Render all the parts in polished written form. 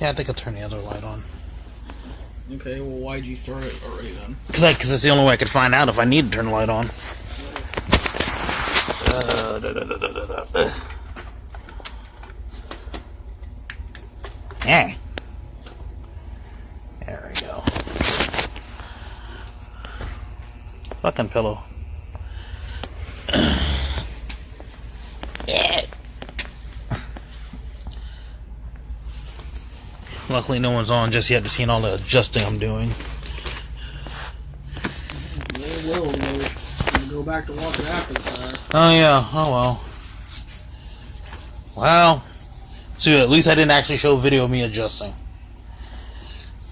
Yeah, I think I'll turn the other light on. Okay, well, why'd you start it already then? Because it's the only way I could find out if I need to turn the light on. Yeah. There we go. Fucking pillow. Luckily no one's on just yet to see all the adjusting I'm doing. They will. We'll go back to watch it after the fact. Oh yeah, oh well. Well, so at least I didn't actually show video of me adjusting.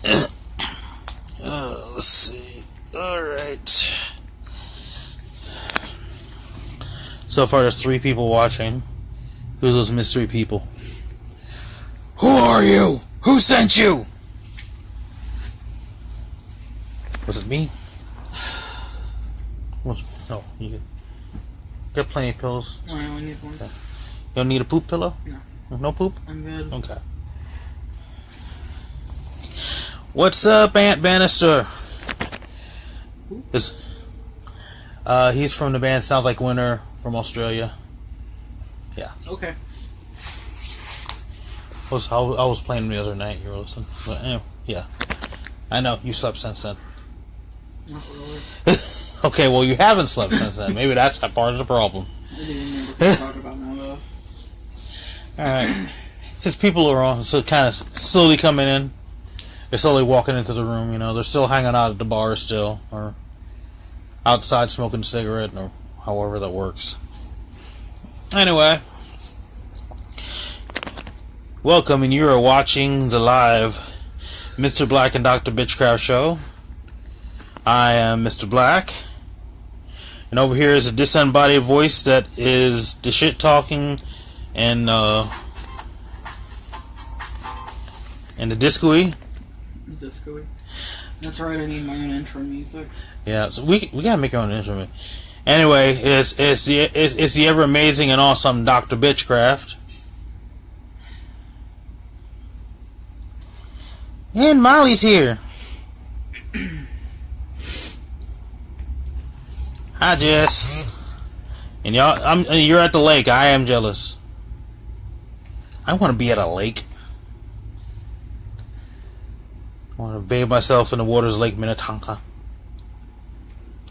Let's see. Alright. So far there's 3 people watching. Who's those mystery people? Who are you? Who sent you? Was it me? No, you got plenty of pillows. I only need one. Okay. You don't need a poop pillow? No. No poop? I'm good. Okay. What's up, Aunt Bannister? He's from the band Sounds Like Winter from Australia. Yeah. Okay. I was playing the other night. You were listening. But anyway, yeah. I know. You slept since then. Not really. Okay, well, you haven't slept since then. Maybe that's part of the problem. I didn't even know what to talk about now, though. Alright. Since people are on, so kind of slowly coming in. They're slowly walking into the room, you know. They're still hanging out at the bar still. Or outside smoking a cigarette, or however that works. Anyway. Welcome, and you are watching the live Mr. Blak and Dr. Bitchcraft show. I am Mr. Blak. And over here is a disembodied voice that is the shit talking and the disco-y. Disco-y. That's right, I need my own intro music. Yeah, so we gotta make our own intro. Anyway, it's the ever amazing and awesome Dr. Bitchcraft. And Molly's here. Hi, Jess. And you're at the lake. I am jealous. I want to be at a lake. I want to bathe myself in the waters of Lake Minnetonka.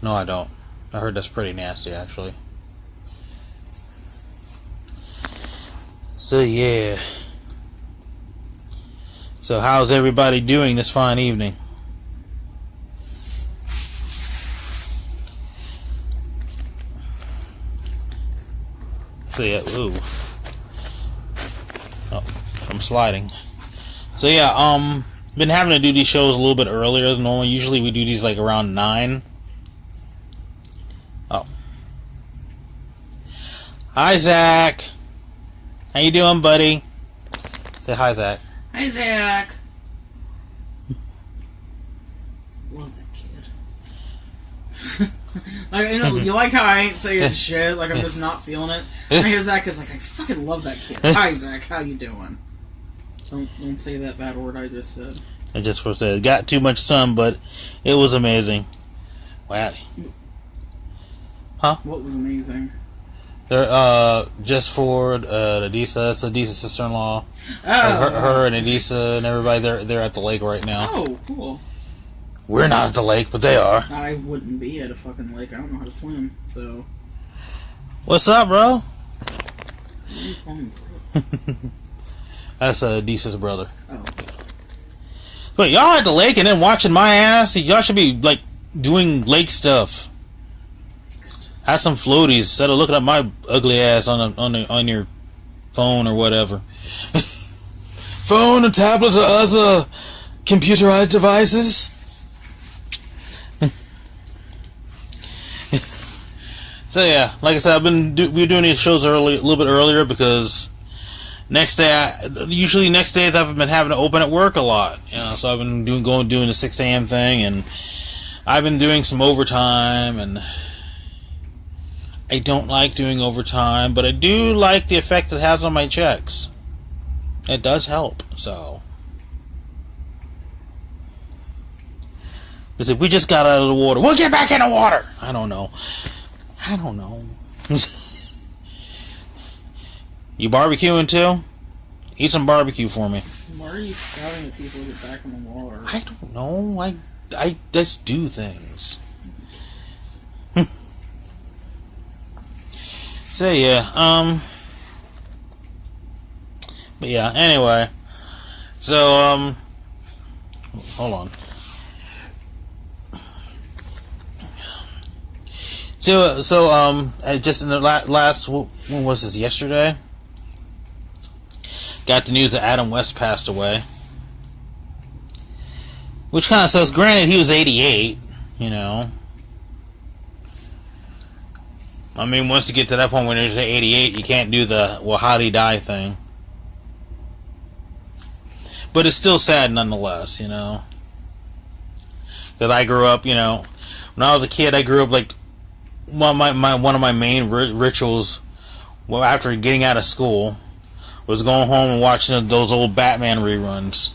No, I don't. I heard that's pretty nasty, actually. So, yeah. So how's everybody doing this fine evening? So yeah, ooh. Oh, I'm sliding. So yeah, been having to do these shows a little bit earlier than normal. Usually we do these like around 9. Oh. Hi, Zach. How you doing, buddy? Say hi, Zach. Hi, Zach. Love that kid. Like, you know, you like how I ain't saying shit, like I'm just not feeling it. I hear Zach is like, I fucking love that kid. Hi, Zach, how you doing? Don't say that bad word I just said. I just said, got too much sun, but it was amazing. Wow. Huh? What was amazing? They're just for Adisa. That's Adisa's sister-in-law. Oh, her and Adisa and everybody. They're at the lake right now. Oh, cool. We're not at the lake, but they are. I wouldn't be at a fucking lake. I don't know how to swim, so. What's up, bro? What are you calling, bro? That's Adisa's brother. Oh. Wait, y'all at the lake and then watching my ass? Y'all should be like doing lake stuff. Have some floaties instead of looking at my ugly ass on your phone or whatever. Phone or tablets or other computerized devices. So yeah, like I said, we're doing these shows a little bit earlier because usually next days I've been having to open at work a lot. You know, so I've been doing the 6 a.m. thing, and I've been doing some overtime and. I don't like doing overtime, but I do like the effect it has on my checks. It does help, so. They said, we just got out of the water. We'll get back in the water. I don't know. You barbecuing too? Eat some barbecue for me. Why are you shouting at people to get back in the water? I don't know. I just do things. So yeah, but yeah, anyway. So hold on. So just in the last, when was this, yesterday? Got the news that Adam West passed away. Which kind of sucks. Granted, he was 88, you know. I mean, once you get to that point when you're 88, you can't do the, well, how'd he die thing. But it's still sad nonetheless, you know. Because I grew up, you know, when I was a kid, I grew up like, one of my main rituals, well, after getting out of school, was going home and watching those old Batman reruns.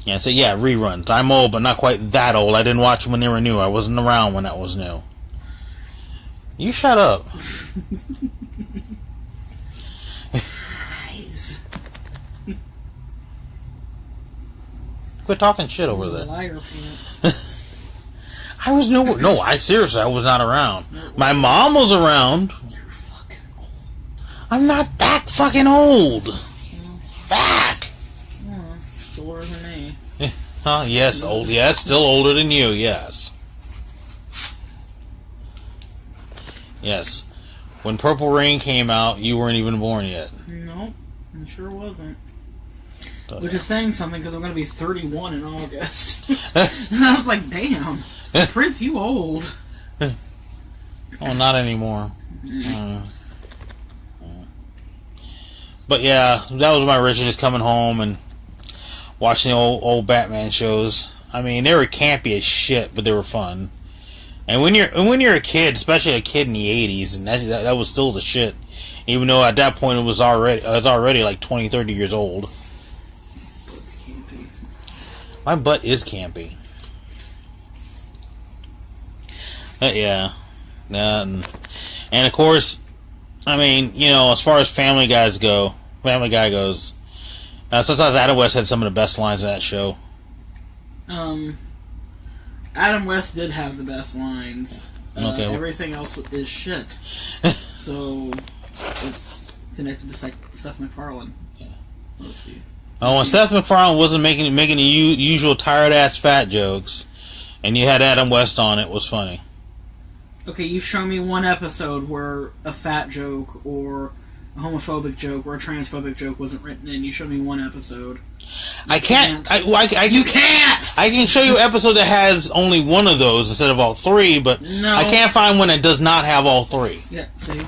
Yeah, so yeah, reruns. I'm old, but not quite that old. I didn't watch them when they were new. I wasn't around when that was new. You shut up. Nice. Quit talking shit over there. Liar pants. I was I seriously, I was not around. My mom was around. You're fucking old. I'm not that fucking old. Fat. Still older than me. Huh? Yes, old. Yes, still older than you. Yes. Yes. When Purple Rain came out, you weren't even born yet. Nope, I sure wasn't. Which is saying something because I'm going to be 31 in August. And I was like, damn, Prince, you old. Oh, not anymore. But yeah, that was my ritual, just coming home and watching the old Batman shows. I mean, they were campy as shit, but they were fun. And when you're a kid, especially a kid in the 80s, and that was still the shit. Even though at that point it was already like 20, 30 years old. Butt's campy. My butt is campy. Yeah. And of course, I mean, you know, as far as Family Guy goes, sometimes Adam West had some of the best lines in that show. Adam West did have the best lines. Okay. Everything else is shit. So it's connected to Seth MacFarlane. Yeah. Let's see. Oh, when Seth MacFarlane wasn't making the usual tired ass fat jokes, and you had Adam West on, it was funny. Okay, you show me one episode where a fat joke or a homophobic joke or a transphobic joke wasn't written in. You show me one episode. I can't. You can't! I can show you an episode that has only one of those instead of all three, but no. I can't find one that does not have all three. Yeah, see?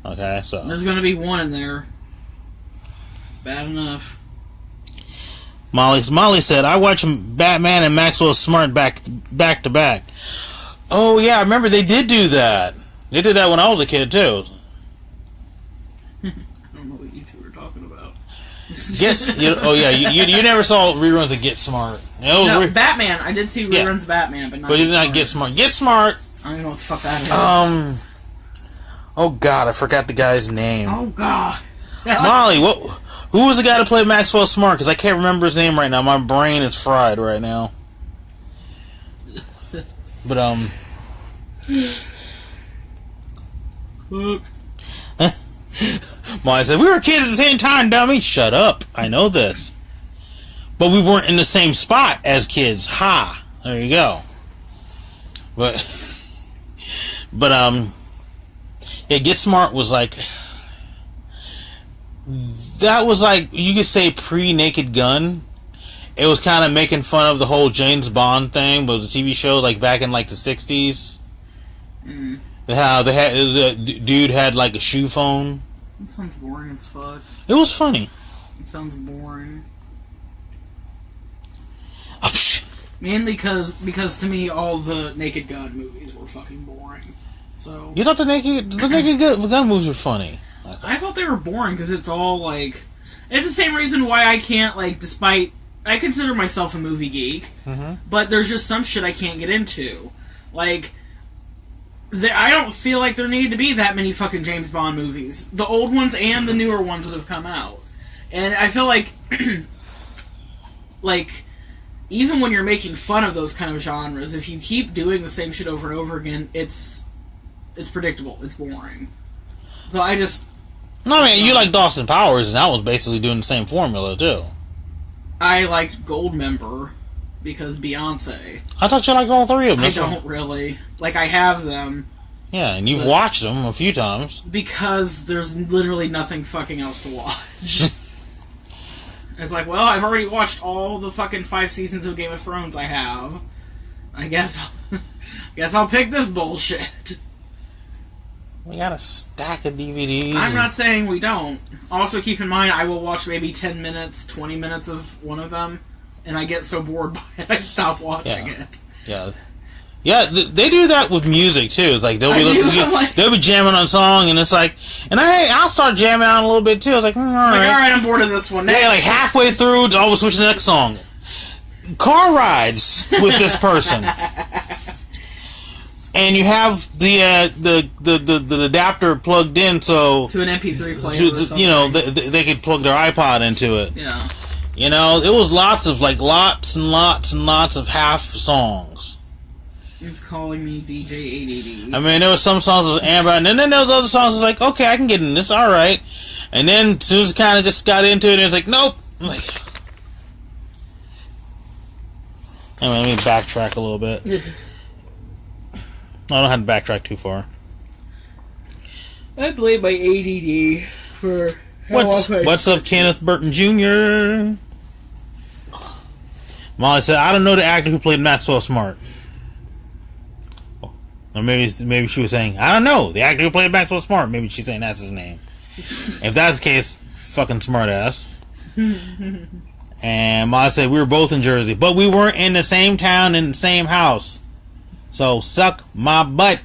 Okay, so. There's going to be one in there. It's bad enough. Molly said, I watch Batman and Maxwell Smart back to back. Oh, yeah, I remember they did do that. They did that when I was a kid, too. I don't know what you two were talking about. Yes. You never saw reruns of Get Smart. No, Batman. I did see reruns of Batman, but not. But you did not Get Smart. Get Smart. I don't even know what the fuck that is. Oh God, I forgot the guy's name. Oh God. Molly, who was the guy to play Maxwell Smart? Because I can't remember his name right now. My brain is fried right now. But Look. Molly said, we were kids at the same time, dummy. Shut up. I know this. But we weren't in the same spot as kids. Ha. There you go. But yeah, Get Smart was like, that was like, you could say pre-Naked Gun. It was kind of making fun of the whole James Bond thing, but it was a TV show like back in like the 60s. Mm. How the dude had like a shoe phone. It sounds boring as fuck. It was funny. It sounds boring. Mainly because to me all the Naked Gun movies were fucking boring. So you thought the Naked Gun movies were funny? I thought they were boring because it's all like, it's the same reason why I can't, like, despite I consider myself a movie geek, but there's just some shit I can't get into. Like, I don't feel like there need to be that many fucking James Bond movies. The old ones and the newer ones that have come out. And I feel like, like, even when you're making fun of those kind of genres, if you keep doing the same shit over and over again, it's predictable. It's boring. So I just... I mean, you like Dawson Powers, and that was basically doing the same formula, too. I liked Goldmember because Beyonce. I thought you liked all three of them. I don't really. Like, I have them. Yeah, and you've watched them a few times. Because there's literally nothing fucking else to watch. It's like, well, I've already watched all the fucking 5 seasons of Game of Thrones I have. I guess I'll pick this bullshit. We got a stack of DVDs. I'm not saying we don't. Also, keep in mind, I will watch maybe 10 minutes, 20 minutes of one of them, and I get so bored by it, I stop watching it. Yeah. Yeah, they do that with music, too. It's like, they'll be jamming on a song, and it's like, and I'll start jamming on a little bit, too. It's like, alright, I'm bored of this one. Yeah, like halfway through, I'll switch to the next song. Car rides with this person. And you have the adapter plugged in, so to an MP3 player, or something. You know, they could plug their iPod into it. Yeah. You know, it was lots and lots of half songs. It's calling me DJ ADD. I mean, there was some songs that was Amber, and then there was other songs that was like, okay, I can get in this, all right. And then as soon as kind of just got into it, it was like, nope. I'm like, anyway, let me backtrack a little bit. I don't have to backtrack too far. I blame my ADD for what's up, Kenneth Burton Jr.? Molly said, I don't know the actor who played Maxwell Smart. Or maybe she was saying, I don't know, the actor who played Maxwell Smart. Maybe she's saying that's his name. If that's the case, fucking smart ass. And Molly said, we were both in Jersey, but we weren't in the same town, in the same house. So, suck my butt.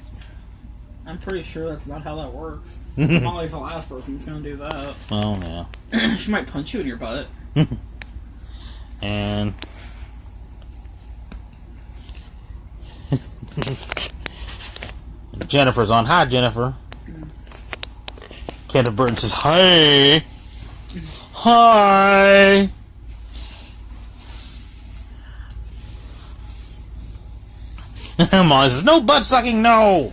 I'm pretty sure that's not how that works. Molly's the last person that's going to do that. Oh, yeah. She might punch you in your butt. And... Jennifer's on. Hi, Jennifer. Kenneth Burton says, hi. Hi. Molly says, no butt sucking, no.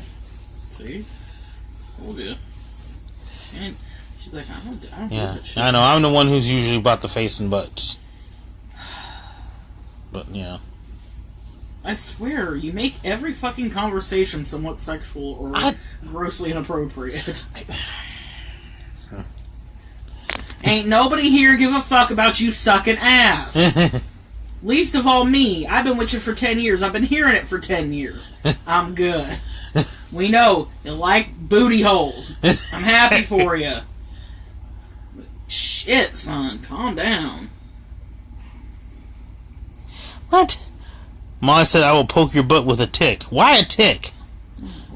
See? Told you. And she's like, I don't do that shit. I know. I'm the one who's usually about the face and butts. But, yeah. I swear, you make every fucking conversation somewhat sexual or grossly inappropriate. Ain't nobody here give a fuck about you sucking ass. Least of all me. I've been with you for 10 years. I've been hearing it for 10 years. I'm good. We know you like booty holes. I'm happy for you. But shit, son. Calm down. What? Molly said, I will poke your butt with a tick. Why a tick?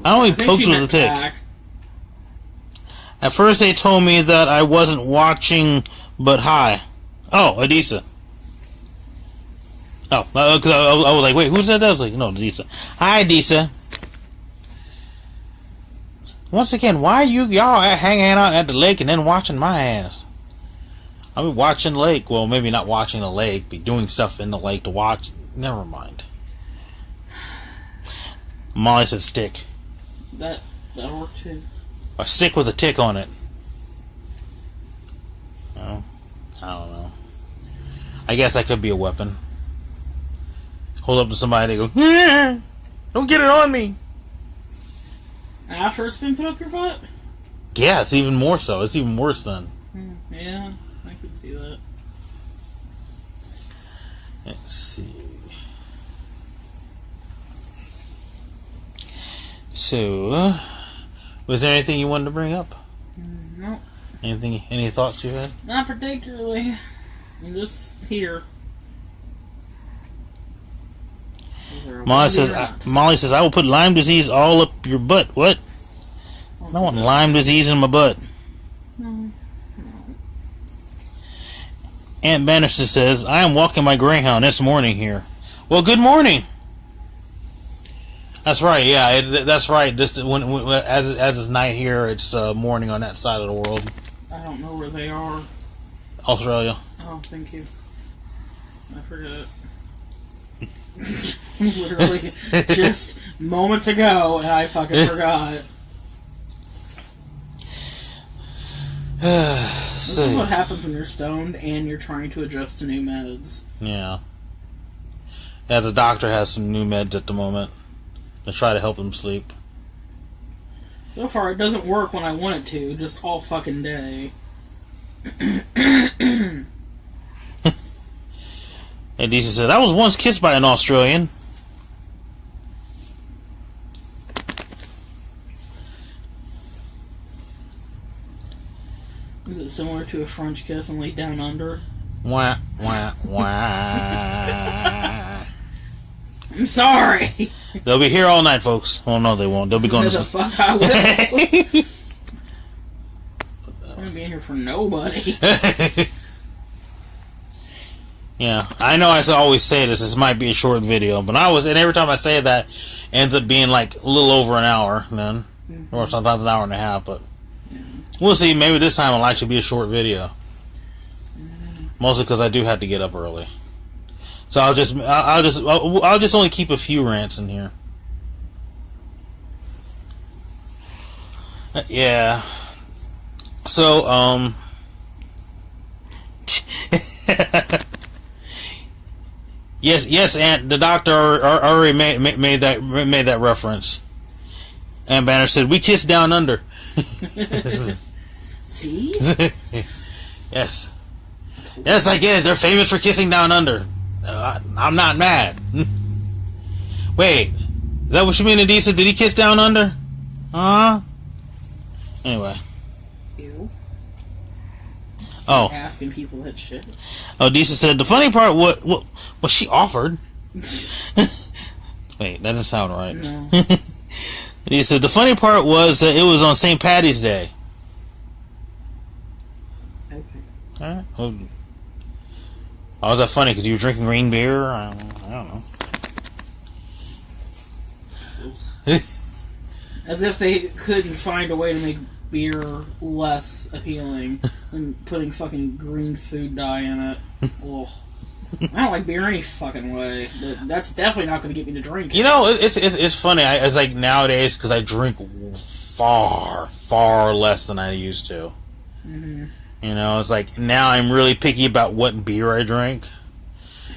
I only poked with a tick. Tack. At first they told me that I wasn't watching, but hi. Oh, Adisa. Oh, because I was like, wait, who said that? I was like, no, Adisa. Hi, Adisa. Once again, why are y'all hanging out at the lake and then watching my ass? I'll be watching the lake. Well, maybe not watching the lake, be doing stuff in the lake to watch. Never mind. Molly said stick. That'll work too. A stick with a tick on it. Oh, I don't know. I guess that could be a weapon. Hold up to somebody and they go, yeah, don't get it on me. After it's been put up your butt? Yeah, it's even more so. It's even worse then. Yeah, I could see that. Let's see. So, was there anything you wanted to bring up? No. Any thoughts you had? Not particularly. I'm just here. Molly says, I will put Lyme disease all up your butt. What? I don't want Lyme disease in my butt. No. Aunt Bannister says, I am walking my greyhound. It's morning here. Well, good morning. That's right, yeah, that's right. Just as it's night here, it's morning on that side of the world. I don't know where they are. Australia. Oh, thank you. I forget. Literally, just moments ago, and I fucking forgot. This is what happens when you're stoned and you're trying to adjust to new meds. Yeah. Yeah, the doctor has some new meds at the moment to try to help him sleep. So far, it doesn't work when I want it to, just all fucking day. And Deesa said, I was once kissed by an Australian. Is it similar to a French kiss and laid down under? Wah, wah, wah. I'm sorry. They'll be here all night, folks. Oh, no, they won't. They'll be going to sleep. Fuck I will. I'm going to be in here for nobody. Yeah, I know I always say this might be a short video, but and every time I say that, it ends up being like a little over an hour, then. Mm-hmm. Or sometimes an hour and a half, but we'll see. Maybe this time it'll actually be a short video. Mostly because I do have to get up early. So I'll just only keep a few rants in here. Yeah. So, Yes, Aunt. The doctor already made that reference. Aunt Banner said, "We kissed down under." See? Yes, I get it. They're famous for kissing down under. I'm not mad. Wait, is that what you mean, Adisa? Did he kiss down under? Anyway. Ew. Oh. Asking people that shit. Oh, Adisa said the funny part. What she offered. Wait, that doesn't sound right. No. He said the funny part was that it was on St. Patty's Day. Okay. Alright. Well, how was that funny? Because you were drinking green beer? I don't know. As if they couldn't find a way to make beer less appealing than putting fucking green food dye in it. Ugh. I don't like beer any fucking way, but that's definitely not going to get me to drink. You know, it's funny. It's like nowadays because I drink far less than I used to. Mm-hmm. You know, it's like now I'm really picky about what beer I drink.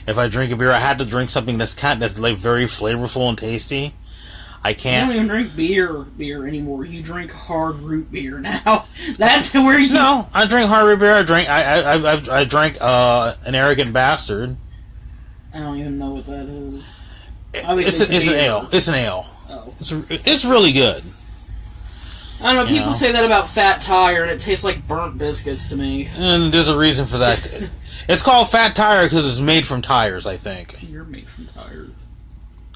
If I drink a beer, I have to drink something that's like very flavorful and tasty. I can't. You don't even drink beer anymore. You drink hard root beer now. That's where you. No, I drink hard root beer. I drank an Arrogant Bastard. I don't even know what that is. It's an ale. It's an ale. Oh. It's really good. I don't know. People say that about Fat Tire, and it tastes like burnt biscuits to me. And there's a reason for that. It's called Fat Tire because it's made from tires, I think. You're made from tires.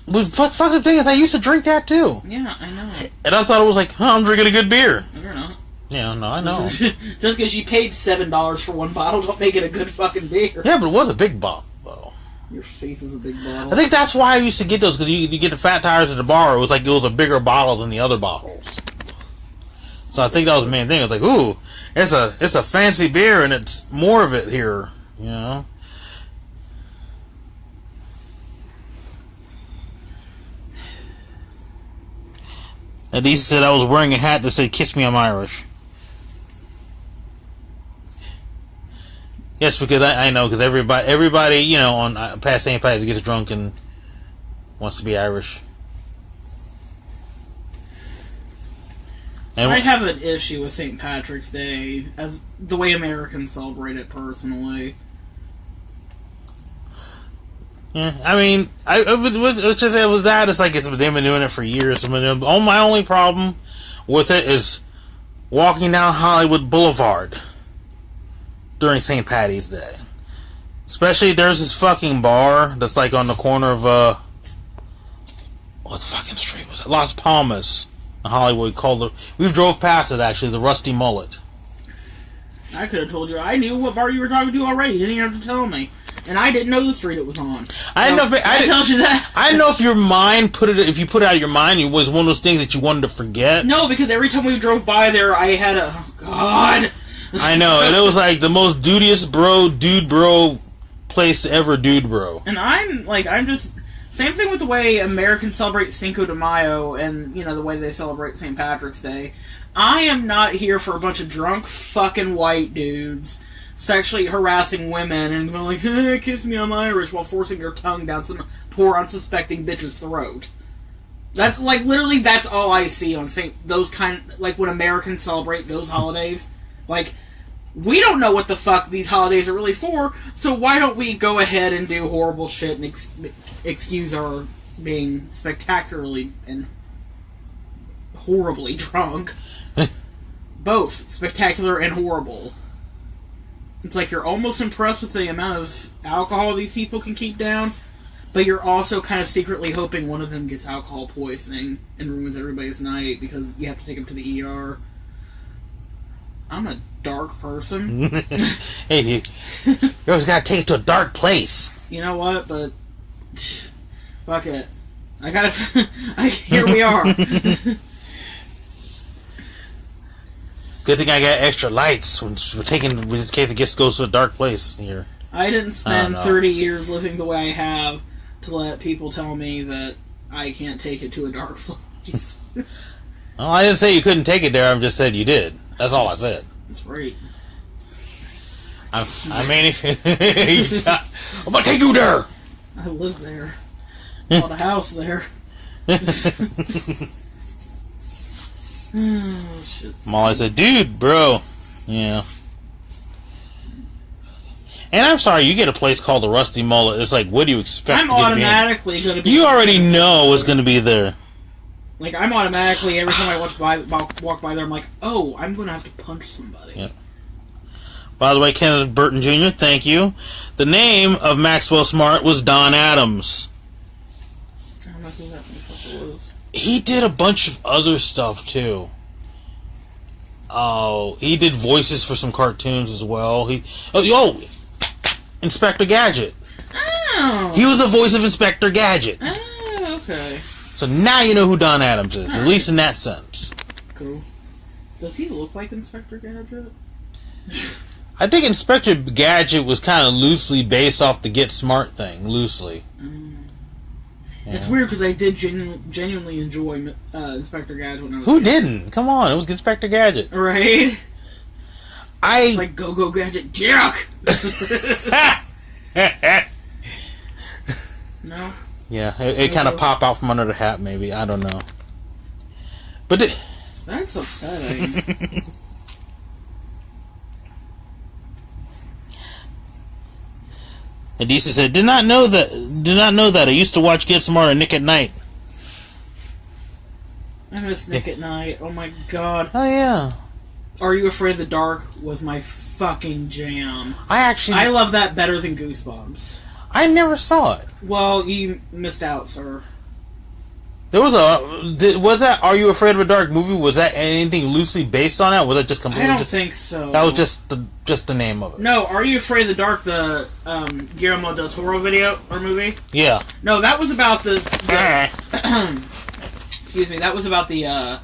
Well, fuck the thing is, I used to drink that too. Yeah, I know. And I thought it was like, I'm drinking a good beer. You're not. Yeah, no, I know. Just because you paid $7 for one bottle, don't make it a good fucking beer. Yeah, but it was a big bottle, though. Your face is a big bottle. I think that's why I used to get those, because you get the Fat Tires at the bar. It was a bigger bottle than the other bottles. So I think that was the main thing. It was like, ooh, it's a fancy beer, and it's more of it here, you know. Adisa said I was wearing a hat that said, "Kiss me, I'm Irish." Yes, because I know, because everybody, you know, on past St. Patty's gets drunk and wants to be Irish. And I have an issue with St. Patrick's Day as the way Americans celebrate it personally. Yeah, I mean, let's just say it was that. It's like they've been doing it for years. My only problem with it is walking down Hollywood Boulevard during St. Patty's Day. Especially, there's this fucking bar that's like on the corner of what fucking street was it? Las Palmas in Hollywood. We drove past it actually, the Rusty Mullet. I could have told you. I knew what bar you were talking to already. You didn't even have to tell me. And I didn't know the street it was on. I didn't know. I told you that. I didn't know if your mind if you put it out of your mind, it was one of those things that you wanted to forget. No, because every time we drove by there, I had a God. I know, and it was like the most dude bro place to ever dude bro. And I'm just same thing with the way Americans celebrate Cinco de Mayo, and the way they celebrate St. Patrick's Day. I am not here for a bunch of drunk fucking white dudes sexually harassing women and going like, hey, kiss me, I'm Irish, while forcing your tongue down some poor unsuspecting bitch's throat. That's literally that's all I see on those kind when Americans celebrate those holidays. We don't know what the fuck these holidays are really for, so why don't we go ahead and do horrible shit and excuse our being spectacularly and horribly drunk. Both spectacular and horrible. It's like you're almost impressed with the amount of alcohol these people can keep down, but you're also kind of secretly hoping one of them gets alcohol poisoning and ruins everybody's night because you have to take them to the ER. I'm a dark person. Hey, you always gotta take it to a dark place. You know what? But fuck it. I gotta. Here we are. Good thing I got extra lights. We're taking in case the guest goes to a dark place here. I didn't spend 30 years living the way I have to let people tell me that I can't take it to a dark place. Well, I didn't say you couldn't take it there. I just said you did. That's all I said. That's right. I mean, if I'm gonna take you there. I live there. Bought a house there. Oh, shit. Molly said, dude, bro. Yeah. And I'm sorry, you get a place called the Rusty Mullet. It's like, what do you expect I'm automatically going to be... You already know what's going to be there. I'm automatically, every time I walk by there, I'm like, oh, I'm going to have to punch somebody. Yeah. By the way, Kenneth Burton Jr., thank you. The name of Maxwell Smart was Don Adams. How much is that? He did a bunch of other stuff, too. Oh, he did voices for some cartoons as well. Inspector Gadget. Oh. He was the voice of Inspector Gadget. Oh, okay. So now you know who Don Adams is, at least in that sense. Cool. Does he look like Inspector Gadget? I think Inspector Gadget was kind of loosely based off the Get Smart thing. Loosely. Yeah. It's weird because I did genuinely enjoy Inspector Gadget when I was Who didn't? Come on, it was Inspector Gadget. Right? Go Gadget, Jack! No? Yeah, it kind of pop out from under the hat, maybe. I don't know. But that's upsetting. Adisa said, Did not know that. I used to watch Get Smart and Nick at Night. I miss Nick at Night. Oh my god. Oh yeah. Are You Afraid of the Dark was my fucking jam. I love that better than Goosebumps. I never saw it. Well, you missed out, sir. There was was that Are You Afraid of a Dark movie? Was that anything loosely based on that? Was that just completely? I don't think so. That was just the name of it. No, Are You Afraid of the Dark? The Guillermo del Toro video or movie? Yeah. No, that was about the excuse me. That was about the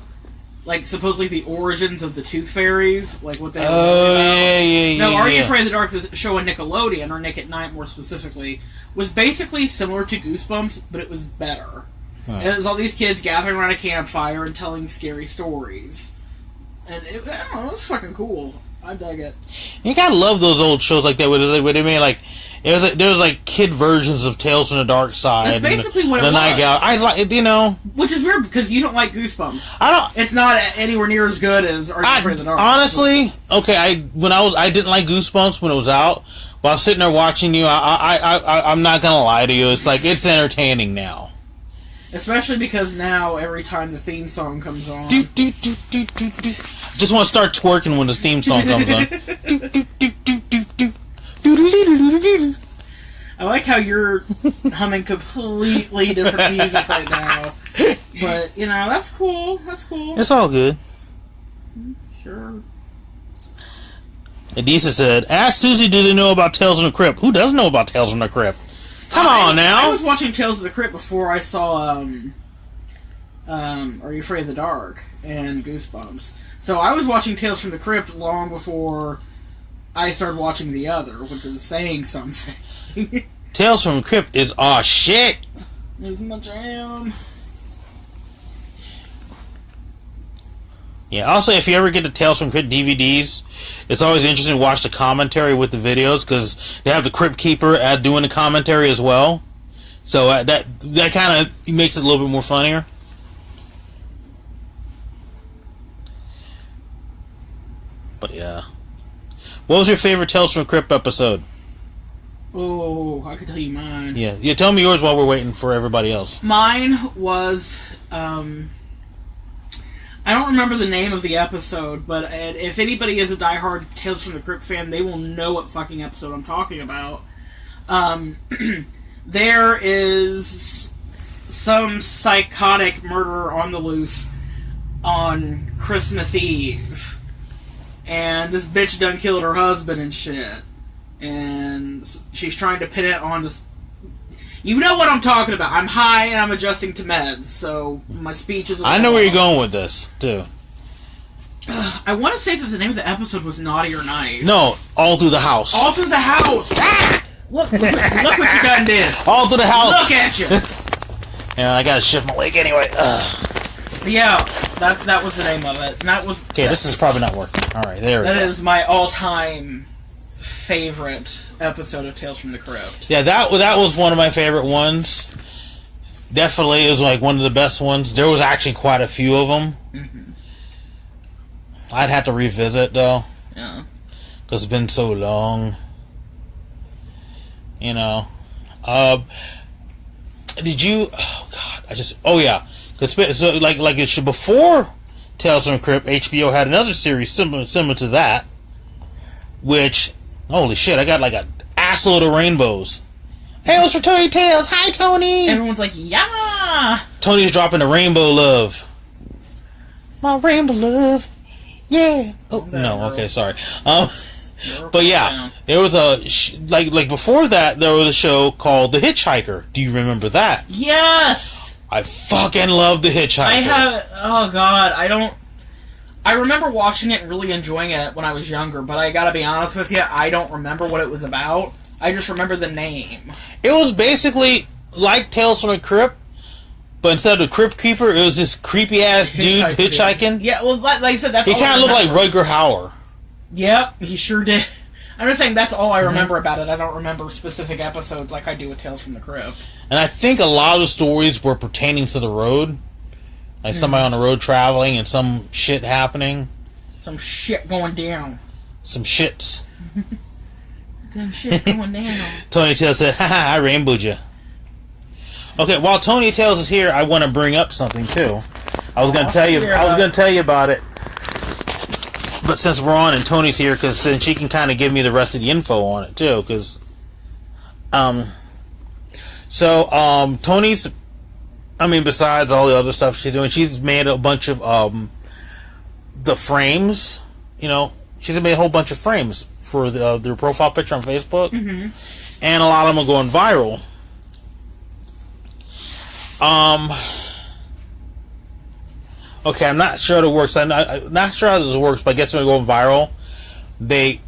supposedly the origins of the Tooth Fairies, like what they. Oh yeah. No, Are You Afraid of the Dark? The show on Nickelodeon, or Nick at Night more specifically, was basically similar to Goosebumps, but it was better. Huh. It was all these kids gathering around a campfire and telling scary stories. And it was fucking cool. I dug it. You gotta love those old shows like that where they made there was kid versions of Tales from the Dark Side. That's basically what it was. Night Owl. I like which is weird because you don't like Goosebumps. I don't. It's not anywhere near as good as Are You Afraid of the Dark. Honestly, okay. I didn't like Goosebumps when it was out, but I was sitting there watching you. I'm not gonna lie to you. It's it's entertaining now. Especially because now, every time the theme song comes on... Just want to start twerking when the theme song comes on. I like how you're humming completely different music right now. But, that's cool. That's cool. It's all good. Sure. Adisa said, "Ask Susie, do they know about Tales from the Crypt?" Who doesn't know about Tales from the Crypt? Come on now. I was watching Tales of the Crypt before I saw Are You Afraid of the Dark and Goosebumps. So I was watching Tales from the Crypt long before I started watching the other, which is saying something. Tales from the Crypt is aw shit. It's my jam. Yeah, also, if you ever get the Tales from Crypt DVDs, it's always interesting to watch the commentary with the videos, because they have the Crypt Keeper doing the commentary as well. So that kind of makes it a little bit more funnier. But yeah. What was your favorite Tales from the Crypt episode? Oh, I could tell you mine. Yeah, tell me yours while we're waiting for everybody else. Mine was, I don't remember the name of the episode, but if anybody is a diehard Tales from the Crypt fan, they will know what fucking episode I'm talking about. There is some psychotic murderer on the loose on Christmas Eve. And this bitch done killed her husband and shit. And she's trying to pin it on this... You know what I'm talking about. I'm high and I'm adjusting to meds, so my speech is... I know where you're going with this, too. I want to say that the name of the episode was Naughty or Nice. No, All Through the House. All Through the House! Ah! Look what you done did. All Through the House! Look at you! Yeah, I gotta shift my leg anyway. Yeah, that was the name of it. And that was... Okay, this is probably not working. Alright, there we go. That is my all-time favorite episode of Tales from the Crypt. Yeah, that was one of my favorite ones. Definitely, it was like one of the best ones. There was actually quite a few of them. Mm-hmm. I'd have to revisit, though. Yeah. Because it's been so long. You know. Did you... Oh, God. Oh, yeah. So, like it should, before Tales from the Crypt, HBO had another series similar to that. Which... Holy shit, I got like an assload of rainbows. Hey, it was for Tony Tales. Hi, Tony! Everyone's like, yeah! Tony's dropping the rainbow love. My rainbow love. Yeah. Oh, no, okay, sorry. But yeah, there was like before that, there was a show called The Hitchhiker. Do you remember that? Yes! I fucking love The Hitchhiker. Oh god, I remember watching it and really enjoying it when I was younger, but I gotta be honest with you, I don't remember what it was about. I just remember the name. It was basically like Tales from the Crypt, but instead of the Crypt Keeper, it was this creepy-ass dude hitchhiking. Yeah, well, like I said, that's he kind of looked like Rutger Hauer. Yep, he sure did. I'm just saying that's all I remember about it. I don't remember specific episodes like I do with Tales from the Crypt. And I think a lot of the stories were pertaining to the road. Like somebody on the road traveling and some shit happening. Some shit going down. Some shits. Them shit going down. Tony Tales said, haha, I rainbowed you. Okay, while Tony Tales is here, I want to bring up something too. I was going to tell you about it. But since we're on and Tony's here, because then she can kind of give me the rest of the info on it too, because Tony's, I mean, besides all the other stuff she's doing, she's made a bunch of the frames. You know, she's made a whole bunch of frames for their profile picture on Facebook, and a lot of them are going viral. Okay, I'm not sure it works. I'm not sure how this works, but I guess when they're going viral, they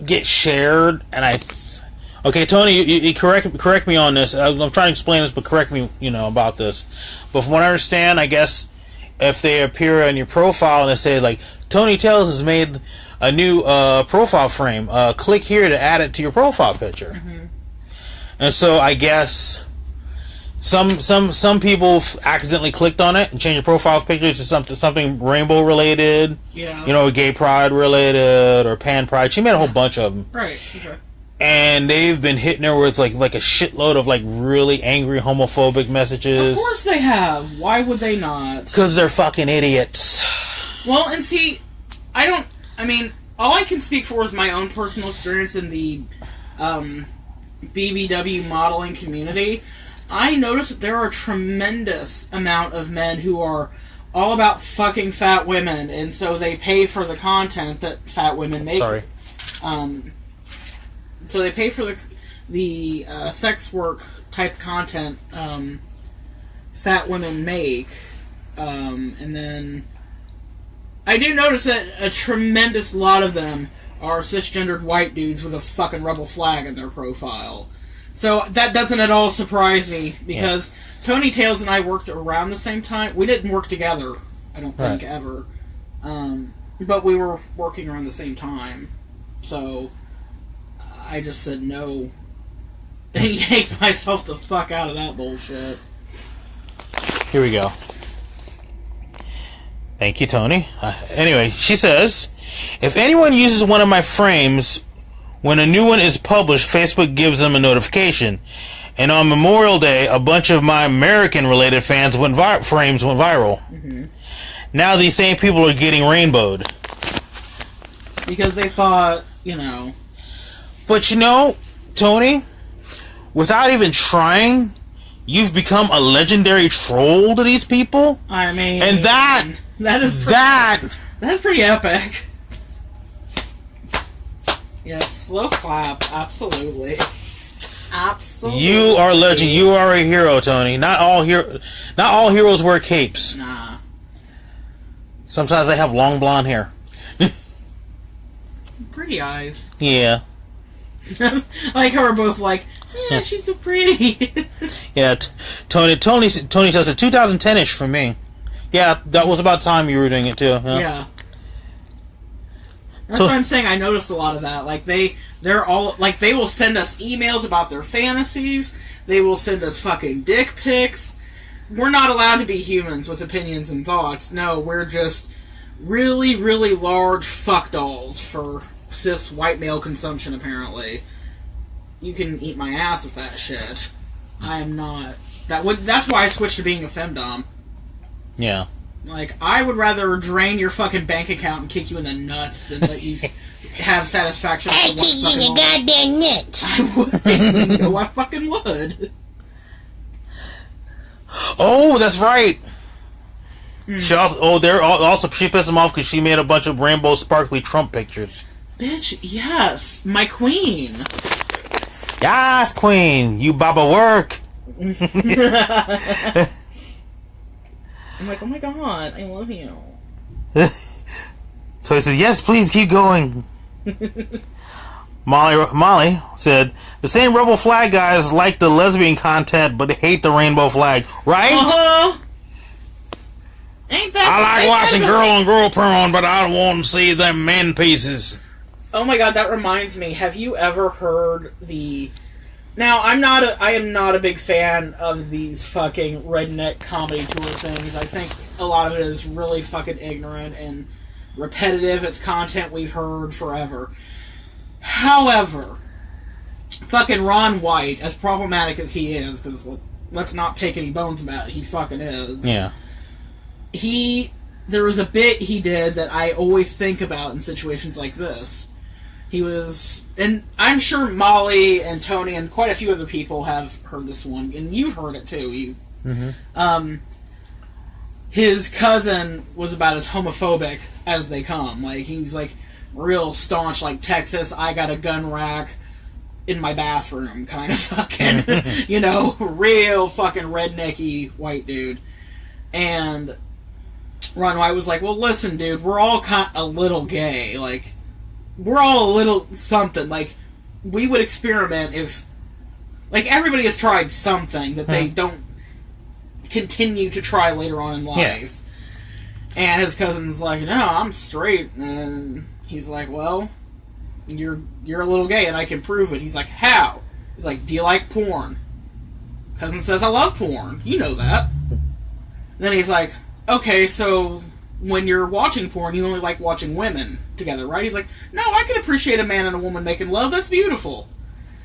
get shared, and okay, Tony, you correct me on this. I'm trying to explain this, but correct me, about this. But from what I understand, I guess if they appear on your profile and they say like Tony Tales has made a new profile frame, click here to add it to your profile picture. And so I guess some people accidentally clicked on it and changed your profile picture to something rainbow related. Yeah. Gay pride related or pan pride. She made a whole bunch of them. Right. Okay. And they've been hitting her with like a shitload of like really angry homophobic messages. Of course they have. Why would they not? Because they're fucking idiots. Well, and see, all I can speak for is my own personal experience in the BBW modeling community. I noticed that there are a tremendous amount of men who are all about fucking fat women, and so they pay for the content that fat women make. Sorry. So they pay for the sex work type content fat women make, and then I do notice that a tremendous lot of them are cisgendered white dudes with a fucking rebel flag in their profile. So that doesn't at all surprise me, because Tony Tales and I worked around the same time. We didn't work together, I don't think, ever. But we were working around the same time. So I just said no and yanked myself the fuck out of that bullshit. Here we go. Thank you, Tony. Anyway, she says, if anyone uses one of my frames when a new one is published, Facebook gives them a notification. And on Memorial Day, a bunch of my American-related frames went viral. Mm-hmm. Now these same people are getting rainbowed. Because they thought, you know... But you know, Tony, without even trying, you've become a legendary troll to these people. I mean... And that's pretty epic. Yes, slow clap, absolutely. Absolutely. You are a legend. You are a hero, Tony. Not all heroes wear capes. Nah. Sometimes they have long blonde hair. Pretty eyes. Yeah. I like how we're both like, yeah, she's so pretty. Yeah, Tony says it 2010-ish for me. Yeah, that was about time you were doing it too. Yeah. That's what I'm saying. I noticed a lot of that. Like they're all like, they will send us emails about their fantasies. They will send us fucking dick pics. We're not allowed to be humans with opinions and thoughts. No, we're just really, really large fuck dolls for cis white male consumption. Apparently, you can eat my ass with that shit. I am not. That's why I switched to being a femdom. Yeah. Like, I would rather drain your fucking bank account and kick you in the nuts than let you have satisfaction. I kick you in your goddamn nuts. I would. No, I fucking would. Oh, that's right. She also, she pissed him off because she made a bunch of rainbow sparkly Trump pictures. Bitch, yes, my queen. Yes, queen, you baba work. I'm like, oh my god, I love you. So he said, yes, please keep going. Molly said, the same rebel flag guys like the lesbian content but hate the rainbow flag, right? Uh-huh. Ain't that? I like watching girl on girl porn, but I don't want to see them men pieces. Oh my god, that reminds me. Have you ever heard the... Now, I am not a big fan of these fucking redneck comedy tour things. I think a lot of it is really fucking ignorant and repetitive. It's content we've heard forever. However, fucking Ron White, as problematic as he is, because let's not pick any bones about it, he fucking is. Yeah. There was a bit he did that I always think about in situations like this. He was, and I'm sure Molly and Tony and quite a few other people have heard this one, and you've heard it too. His cousin was about as homophobic as they come. Like, he's like real staunch, like Texas, I got a gun rack in my bathroom kind of fucking, you know, real fucking rednecky white dude. And Ron White was like, well, listen, dude, we're all a little gay, like, we're all a little something. Like, we would experiment if... Like, everybody has tried something that they don't continue to try later on in life. Yeah. And his cousin's like, no, I'm straight. And he's like, well, you're a little gay, and I can prove it. He's like, how? He's like, do you like porn? Cousin says, I love porn. You know that. Then he's like, okay, so... when you're watching porn, you only like watching women together, right? He's like, no, I can appreciate a man and a woman making love. That's beautiful.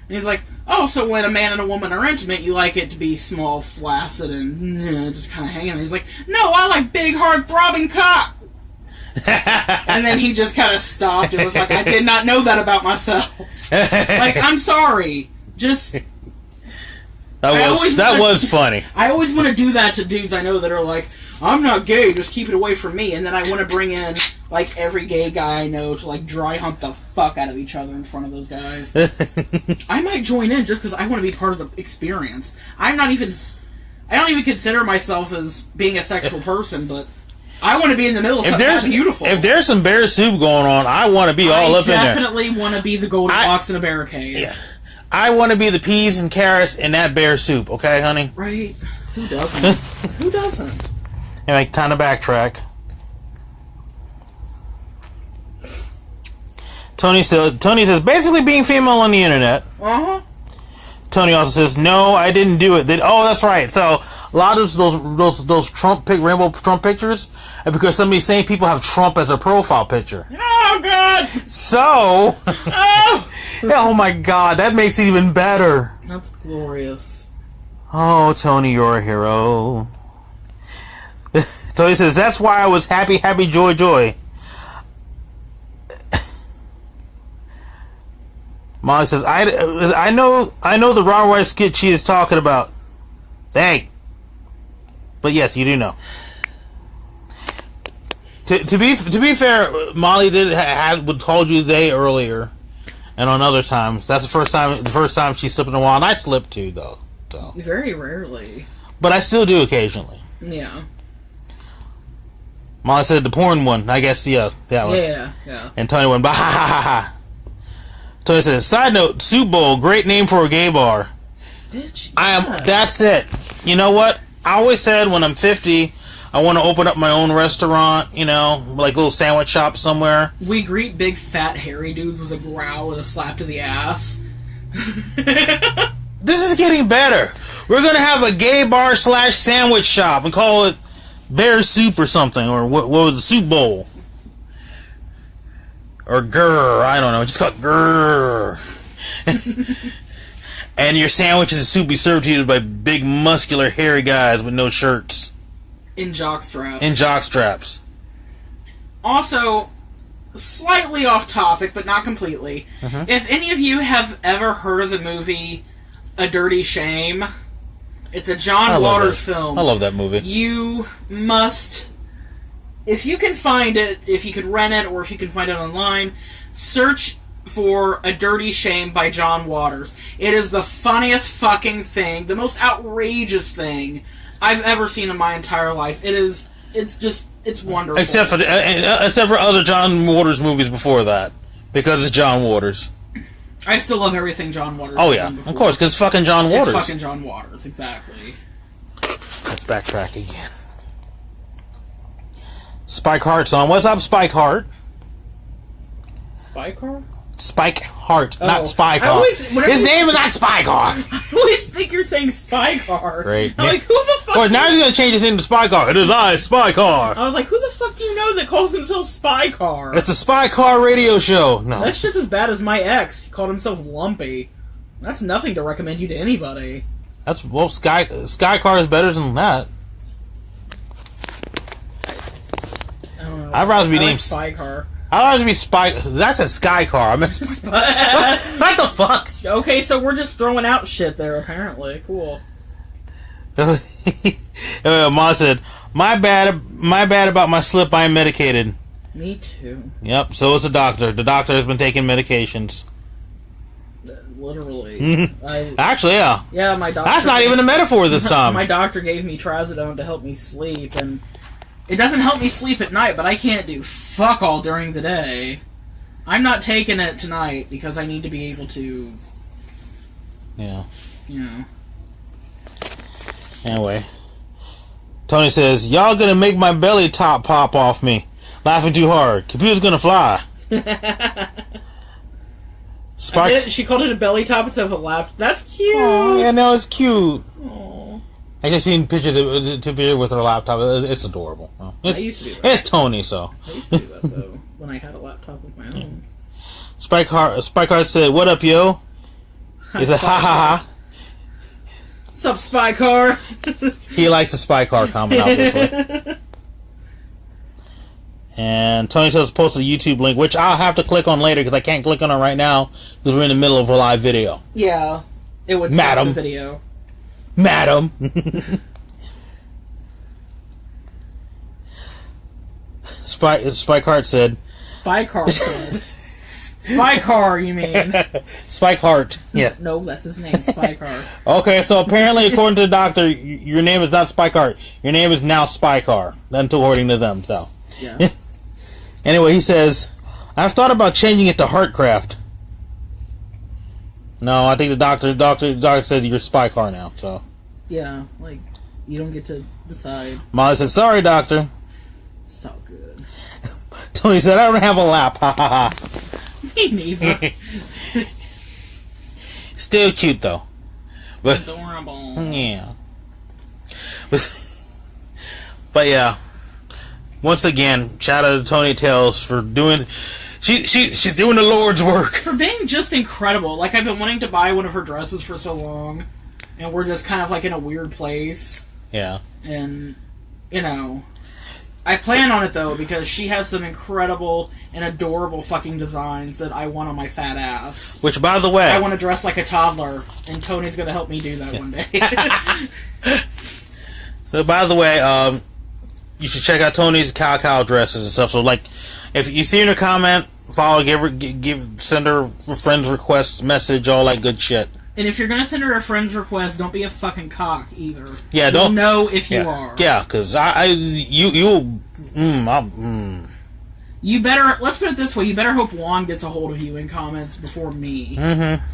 And he's like, oh, so when a man and a woman are intimate, you like it to be small, flaccid, and just kind of hanging. And he's like, no, I like big, hard, throbbing cock. And then he just kind of stopped and was like, I did not know that about myself. Like, I'm sorry. Just... That was funny. I always want to do that to dudes I know that are like, I'm not gay, just keep it away from me. And then I want to bring in like every gay guy I know to like dry hump the fuck out of each other in front of those guys. I might join in just because I want to be part of the experience. I don't even consider myself as being a sexual person, but I want to be in the middle of something that's beautiful. If there's some bear soup going on, I want to be all up in there. I definitely want to be the golden fox in a barricade. Yeah. I want to be the peas and carrots in that bear soup, okay, honey? Right. Who doesn't? Who doesn't? Anyway, kind of backtrack. Tony says, basically being female on the internet. Uh-huh. Tony also says, no, I didn't do it. That's right. So, a lot of those rainbow Trump pictures are because some of these same people have Trump as a profile picture. Oh, God! So, oh my God, that makes it even better. That's glorious. Oh, Tony, you're a hero. Tony says, that's why I was happy, joy, joy. Molly says, I know the Ron White skit she is talking about. Hey. But yes, you do know. To be fair, Molly would told you they earlier, and on other times. That's the first time she slipped in a while, and I slipped too, though. So. Very rarely. But I still do occasionally. Yeah. Molly said the porn one. I guess, yeah, that one. Yeah. And Tony went, bah, ha, ha, ha, ha. Tony says, side note, Soup Bowl, great name for a gay bar. Bitch, that's it. You know what? I always said when I'm 50, I want to open up my own restaurant, like a little sandwich shop somewhere. We greet big fat hairy dudes with a growl and a slap to the ass. This is getting better. We're going to have a gay bar / sandwich shop and call it Bear Soup or something, or what was the Soup Bowl? Or grr, I don't know, just call it grr. And your sandwiches and soup be served to you by big, muscular, hairy guys with no shirts. In jockstraps. Also, slightly off topic, but not completely. If any of you have ever heard of the movie A Dirty Shame, it's a John Waters film. I love that movie. You must... If you can find it, if you can rent it, or if you can find it online, search for A Dirty Shame by John Waters. It is the funniest fucking thing, the most outrageous thing I've ever seen in my entire life. It's wonderful. Except for other John Waters movies before that, because it's John Waters. I still love everything John Waters. Oh yeah, of course, because it's fucking John Waters. It's fucking John Waters, exactly. Let's backtrack again. Spike Hart's on. What's up, Spike Hart? Spike Hart? Spike Hart, not Spike Hart. His name is not Spike Hart. I always think you're saying Spike Hart. Great. I'm like, who the fuck? Well, now he's going to change his name to Spike Hart. It is I, Spike Hart. I was like, who the fuck do you know that calls himself Spike Hart? It's a Spike Hart radio show. No. That's just as bad as my ex. He called himself Lumpy. That's nothing to recommend you to anybody. Sky Car is better than that. I don't know. I'd rather be named Spike Hart. I'd rather be Spike. That's a Sky Car. I mean, what the fuck? Okay, so we're just throwing out shit there, apparently. Cool. Ma said, my bad about my slip. I am medicated. Me too. Yep, so is the doctor. The doctor has been taking medications. Literally. Actually, yeah. Yeah, my doctor... That's not even a metaphor this time. My doctor gave me trazodone to help me sleep, and it doesn't help me sleep at night, but I can't do fuck all during the day. I'm not taking it tonight because I need to be able to... Yeah. You know. Anyway. Tony says, y'all gonna make my belly top pop off me. Laughing too hard. Computer's gonna fly. She called it a belly top instead of a lap. That's cute. Oh, yeah, no, it's cute. Aww. I just seen pictures of her with her laptop. It's adorable. I used to do that. It's Tony, so. I used to do that, though, when I had a laptop of my own. Spike Hart said, what up, yo? He said, ha ha ha. What's up, Spike Hart? He likes the Spike Hart comment, obviously. And Tony says post a YouTube link, which I'll have to click on later because I can't click on it right now because we're in the middle of a live video. Yeah. It would stop the video. Madam. Spike Hart said. Spike Hart said. Spike Hart, you mean? Spike Hart. Yeah. No, that's his name, Spike Hart. Okay, so apparently, according to the doctor, your name is not Spike Hart. Your name is now Spike Hart. According to them, so. Yeah. Anyway, he says, I've thought about changing it to Heartcraft. No, I think the doctor said you're Spike Hart now, so. Yeah, like, you don't get to decide. Molly said, sorry, doctor. So good. Tony said, I don't have a lap. Ha ha ha. Me neither. Still cute, though. But, adorable. Yeah. But yeah. Once again, shout out to Tony Tales for doing... She's doing the Lord's work. For being just incredible. Like, I've been wanting to buy one of her dresses for so long. And we're just kind of like in a weird place. Yeah. And, you know... I plan on it, though, because she has some incredible and adorable fucking designs that I want on my fat ass. Which, by the way... I want to dress like a toddler, and Tony's going to help me do that one day. So, by the way, you should check out Tony's cow dresses and stuff. So, like, if you see her in a comment, follow, send her a friend's request message, all that good shit. And if you're going to send her a friend's request, don't be a fucking cock, either. Yeah, You'll don't... know if you are. Yeah, because You better... Let's put it this way. You better hope Juan gets a hold of you in comments before me. Mm-hmm.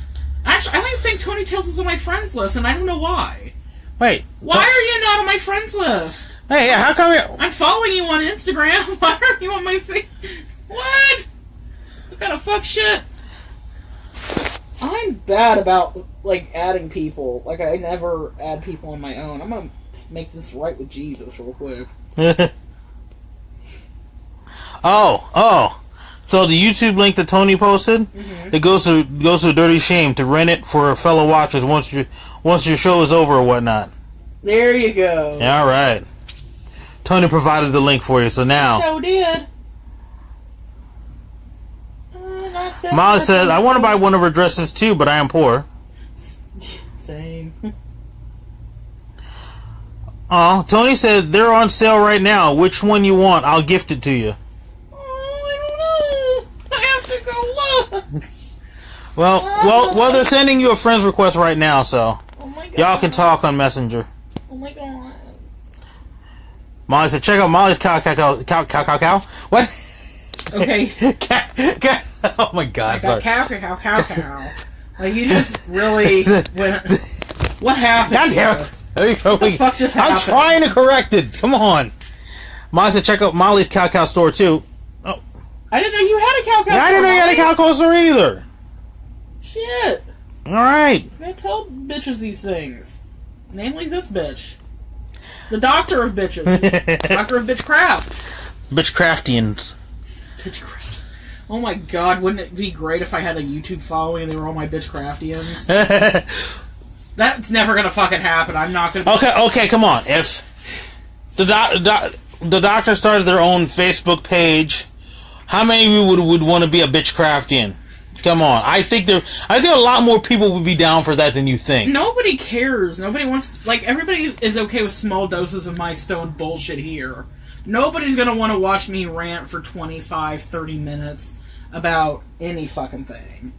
Actually, I don't even think Tony Tales is on my friends list, and I don't know why. Wait. Why are you not on my friends list? Hey, yeah, how come you... I'm following you on Instagram. Why aren't you on my face? What? What kind of fuck shit? I'm bad about, like, adding people. Like, I never add people on my own. I'm gonna make this right with Jesus real quick. Oh. So the YouTube link that Tony posted, it goes to Dirty Shame to rent it for fellow watchers once your show is over or whatnot. There you go. Yeah, all right. Tony provided the link for you, so now. So did. Molly says, I want to buy one of her dresses too, but I am poor. Same. Oh, Tony said they're on sale right now. Which one you want? I'll gift it to you. Oh, I don't know. I have to go look. Well, they're sending you a friend's request right now, so y'all can talk on Messenger. Oh my god. Molly said, check out Molly's cow. What? Okay. Oh my god, sorry. Cow. Like, you just really what happened? God damn it. What the fuck just happened? I'm trying to correct it. Come on. Molly said, check out Molly's cow store too. Oh. I didn't know you had a cow. Yeah, I didn't know you had a cow store either. Shit. Alright. I tell bitches these things. Namely this bitch. The doctor of bitches. Doctor of Bitchcraft. Bitchcraftians. Bitchcraft. Oh my god, wouldn't it be great if I had a YouTube following and they were all my Bitchcraftians? That's never gonna fucking happen. I'm not gonna... Okay, come on. If the doctor started their own Facebook page, how many of you would want to be a Bitchcraftian? Come on. I think a lot more people would be down for that than you think. Nobody cares. Nobody wants... Like, everybody is okay with small doses of my stone bullshit here. Nobody's gonna want to watch me rant for 25, 30 minutes about any fucking thing.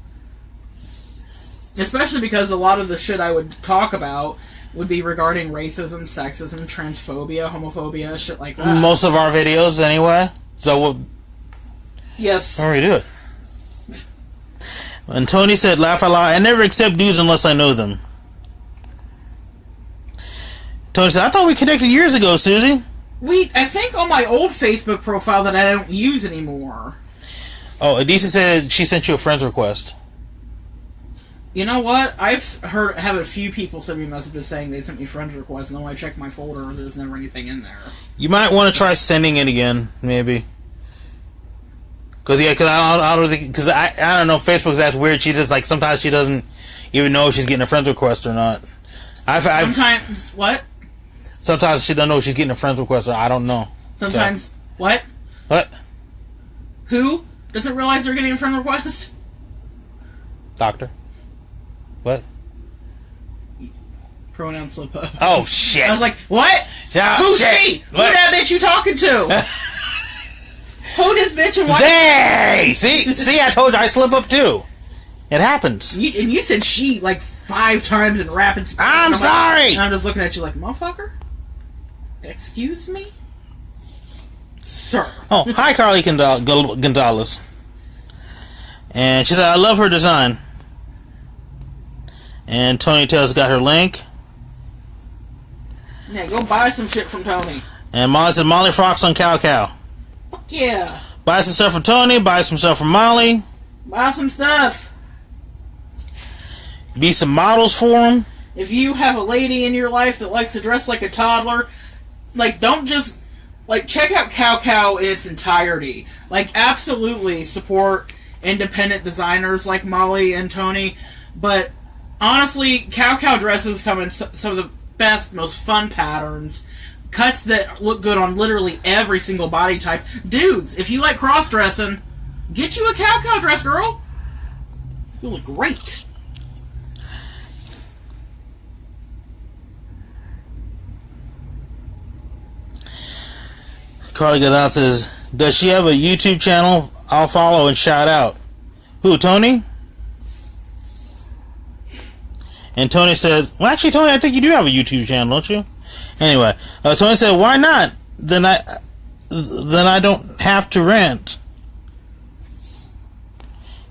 Especially because a lot of the shit I would talk about would be regarding racism, sexism, transphobia, homophobia, shit like that. Most of our videos, anyway. So we'll... Yes. How do we do it? And Tony said, laugh out loud, I never accept dudes unless I know them. Tony said, I thought we connected years ago, Susie. I think on my old Facebook profile that I don't use anymore. Oh, Adisa said she sent you a friend's request. You know what? Have a few people send me messages saying they sent me friend's requests, and then when I check my folder, there's never anything in there. You might want to try sending it again, maybe. Because I don't think, because I don't know, Facebook's that weird. She just, like, sometimes she doesn't even know if she's getting a friend's request or not. Sometimes, what? Sometimes she doesn't know if she's getting a friend's request, or I don't know. Sometimes, what? What? Who doesn't realize they're getting a friend request? Doctor. What? Pronoun slip up. Oh, shit. I was like, what? Yeah, Who's shit. she? Who that bitch you talking to? Hold this bitch and watch. Hey! See, I told you I slip up too. It happens. And you said she like 5 times in rapid speed. I'm sorry! And I'm just looking at you like, motherfucker? Excuse me? Sir. Oh, hi, Carly Gonzalez. And she said, I love her design. And Tony Tails got her link. Yeah, go buy some shit from Tony. And Molly said, Molly Fox on Cow Cow. Fuck yeah. Buy some stuff for Tony, buy some stuff for Molly. Buy some stuff. Be some models for him. If you have a lady in your life that likes to dress like a toddler, like, don't just, like, check out Cow Cow in its entirety. Like, absolutely support independent designers like Molly and Tony, but honestly, Cow Cow dresses come in some of the best, most fun patterns. Cuts that look good on literally every single body type. Dudes, if you like cross-dressing, get you a Cow Cow dress, girl. You look great. Carly Gonzalez says, does she have a YouTube channel? I'll follow and shout out. Who, Tony? And Tony said, well, actually, Tony, I think you do have a YouTube channel, don't you? Anyway, Tony said, why not? Then I don't have to rent.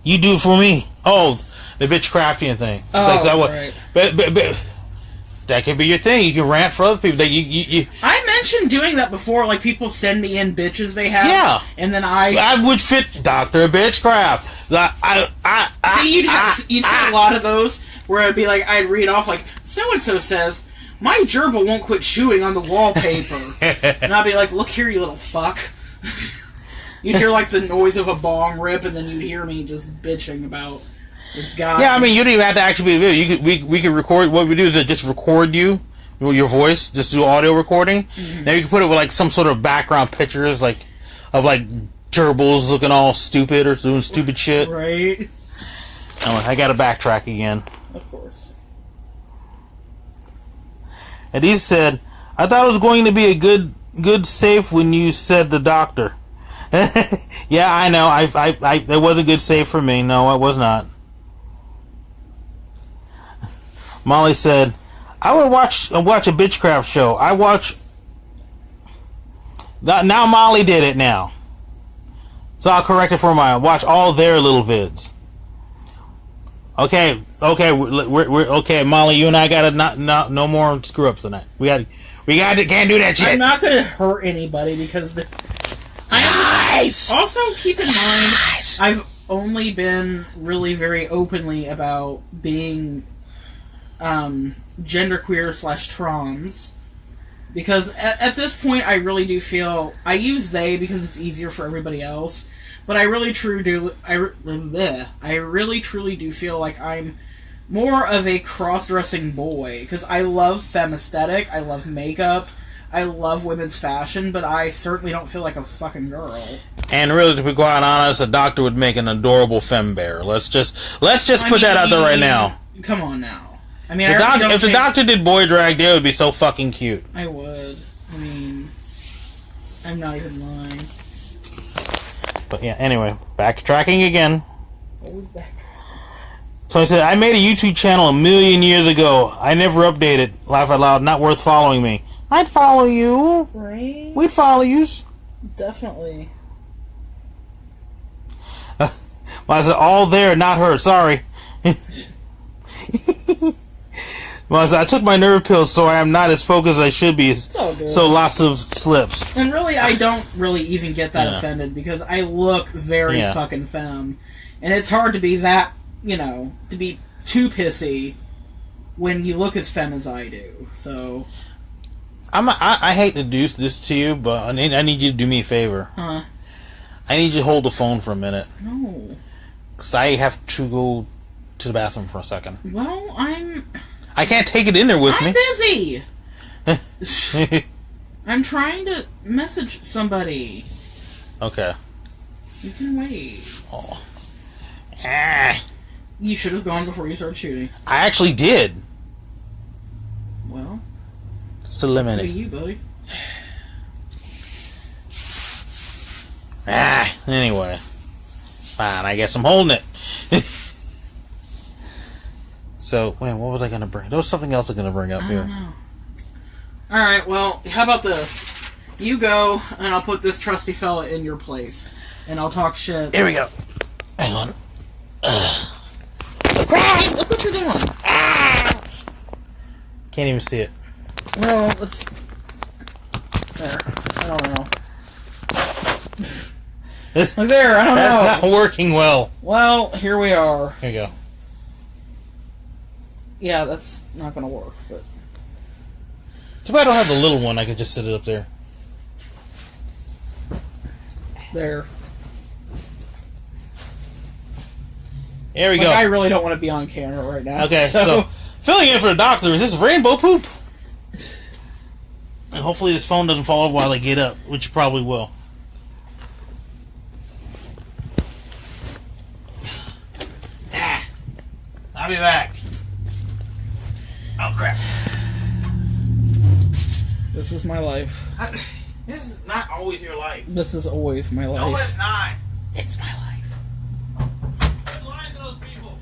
You do it for me. Oh, the Bitchcraftian thing. Oh, right. But that could be your thing. You can rant for other people. That you. I mentioned doing that before. Like, people send me in bitches they have. Yeah. And then I would fit Dr. Bitchcraft. You'd see a lot of those where I'd be like, I'd read off like, so-and-so says, my gerbil won't quit chewing on the wallpaper. And I'd be like, look here, you little fuck. You'd hear like the noise of a bong rip, and then you'd hear me just bitching about this guy. Yeah, I mean, you don't even have to actually be a video. We could record. What we do is just record you with your voice, just do audio recording. Mm-hmm. Now you can put it with like some sort of background pictures, like of like gerbils looking all stupid or doing stupid shit. Right. Oh, I got to backtrack again. Of course. And he said, I thought it was going to be a good safe when you said the doctor. Yeah, I know. It was a good save for me. No, it was not. Molly said, I would watch a Bitchcraft show. I watch. Now Molly did it now. So I'll correct it for my watch all their little vids. Okay, we're okay, Molly. You and I gotta no more screw ups tonight. We can't do that shit. I'm not gonna hurt anybody because also keep in mind I've only been really very openly about being genderqueer / trans because at this point I really do feel I use they because it's easier for everybody else. But I really truly do feel like I'm more of a cross-dressing boy. Because I love femme aesthetic, I love makeup, I love women's fashion, but I certainly don't feel like a fucking girl. And really, to be quite honest, a doctor would make an adorable femme bear. Let's just put that out there right now. Come on now. I mean, if the doctor did boy drag, they would be so fucking cute. I would. I mean, I'm not even lying. But yeah, anyway, backtracking again. Always backtracking. So I said, I made a YouTube channel 1,000,000 years ago. I never updated. Laugh out loud, not worth following me. I'd follow you. Right? We'd follow you. Definitely. Well, I said, all there, not her. Sorry. Well, I said, I took my nerve pills, so I am not as focused as I should be. So lots of slips. And really, I don't really even get that offended because I look very fucking femme. And it's hard to be that, to be too pissy when you look as femme as I do. So... I hate to do this to you, but I need you to do me a favor. Huh? I need you to hold the phone for a minute. No. Because I have to go to the bathroom for a second. Well, I can't take it in there with me. I'm busy! I'm trying to message somebody. Okay. You can wait. Oh. You should have gone before you started shooting. I actually did. Well... It's eliminated. you, buddy. Anyway. Fine, I guess I'm holding it. So, wait, what was I going to bring? There was something else I was going to bring up I here. don't know. Alright, well, how about this? You go, and I'll put this trusty fella in your place. And I'll talk shit. Here we go. Hang on. Hey, look what you're doing. Can't even see it. Well, let's... There. I don't know. Look there, I don't know. That's not working well. Well, here we are. Here you go. Yeah, that's not gonna work, but... Too bad I don't have the little one. I could just sit it up there. There. There we Like, go. I really don't want to be on camera right now. Okay, so filling in for the doctor is this rainbow poop. And hopefully this phone doesn't fall over while I get up, which it probably will. I'll be back. Oh, crap. This is my life. This is not always your life. This is always my life. No, it's not. It's my life. Quit lying to those people.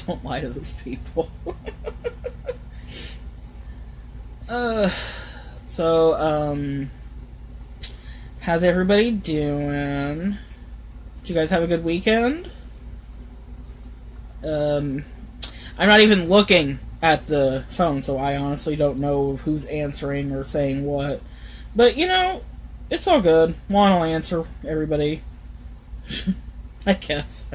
Don't lie to those people. How's everybody doing? Did you guys have a good weekend? I'm not even looking at the phone, so I honestly don't know who's answering or saying what. But, you know, it's all good. Juan will answer everybody. I guess.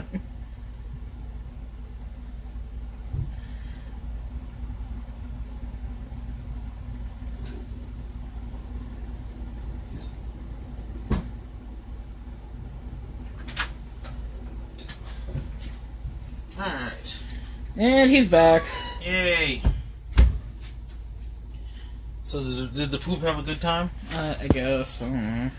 Alright. And he's back. Yay. So did the poop have a good time? I guess. I don't know.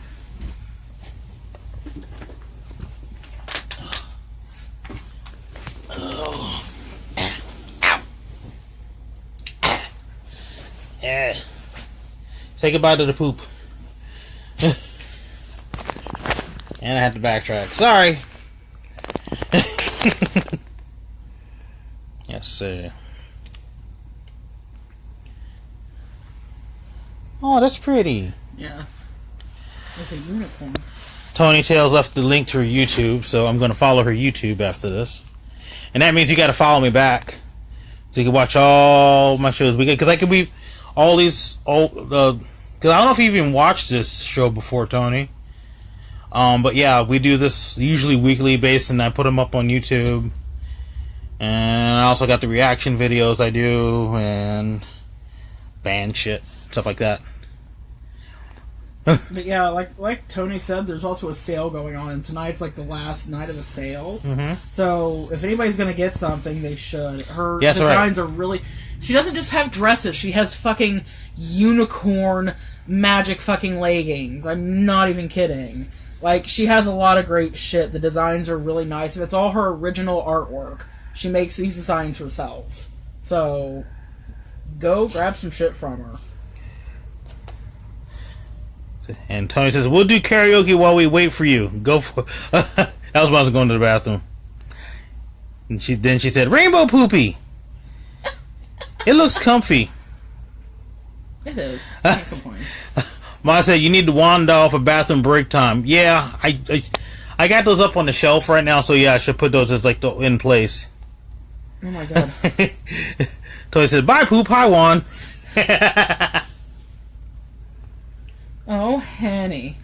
Oh. Yeah. Say goodbye to the poop. And I had to backtrack. Sorry. Yes, sir. Oh, that's pretty. Yeah. Like a unicorn. Tony Tails left the link to her YouTube, so I'm going to follow her YouTube after this. And that means you got to follow me back, so you can watch all my shows. Because I could be all these because I don't know if you even watched this show before, Tony. But yeah, we do this usually weekly based, and I put them up on YouTube. And I also got the reaction videos I do, and band shit, stuff like that. But yeah, like Tony said, there's also a sale going on, and tonight's like the last night of the sale. Mm-hmm. So if anybody's gonna get something, they should. Her Yes, designs are really. She doesn't just have dresses; she has fucking unicorn magic fucking leggings. I'm not even kidding. Like, she has a lot of great shit. The designs are really nice, and it's all her original artwork. She makes these designs herself. So go grab some shit from her. And Tony says, we'll do karaoke while we wait for you. Go for that was when I was going to the bathroom. And then she said, rainbow poopy. It looks comfy. It is. Can't complain. Ma said, you need to wander off a bathroom break time. Yeah, I got those up on the shelf right now, so yeah, I should put those as like in place. Oh my god. Tony said, bye poop, hi Juan. Oh, Hanny.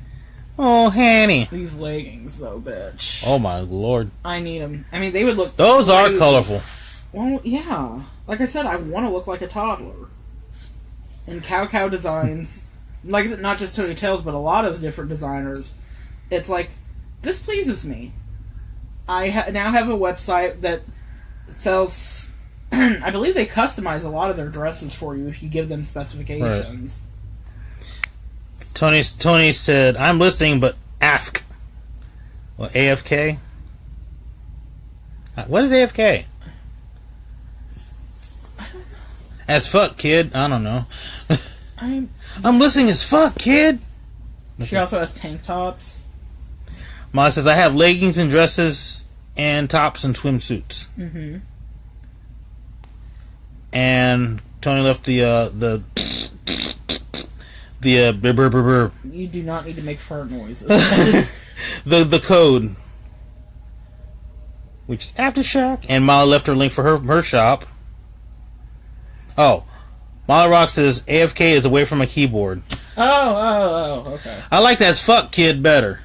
Oh, Hanny. These leggings, though, bitch. Oh my lord. I need them. I mean, they would look... Those crazy. are colorful. Well, yeah. Like I said, I want to look like a toddler. And Cow Designs, like I said, not just Tony Tails, but a lot of different designers, it's like, this pleases me. I now have a website that sells... I believe they customize a lot of their dresses for you if you give them specifications. Right. Tony said, I'm listening, but AFK. Well, AFK? What is AFK? I don't know. As fuck, kid. I don't know. I'm listening as fuck, kid. She also has tank tops. Molly says, I have leggings and dresses and tops and swimsuits. Mm-hmm. And Tony left the brr, brr, brr. You do not need to make fart noises. the code, which is Aftershock. And Molly left her link for her shop. Oh, Molly Rock says AFK is away from a keyboard. Oh, okay. I like that as fuck kid better.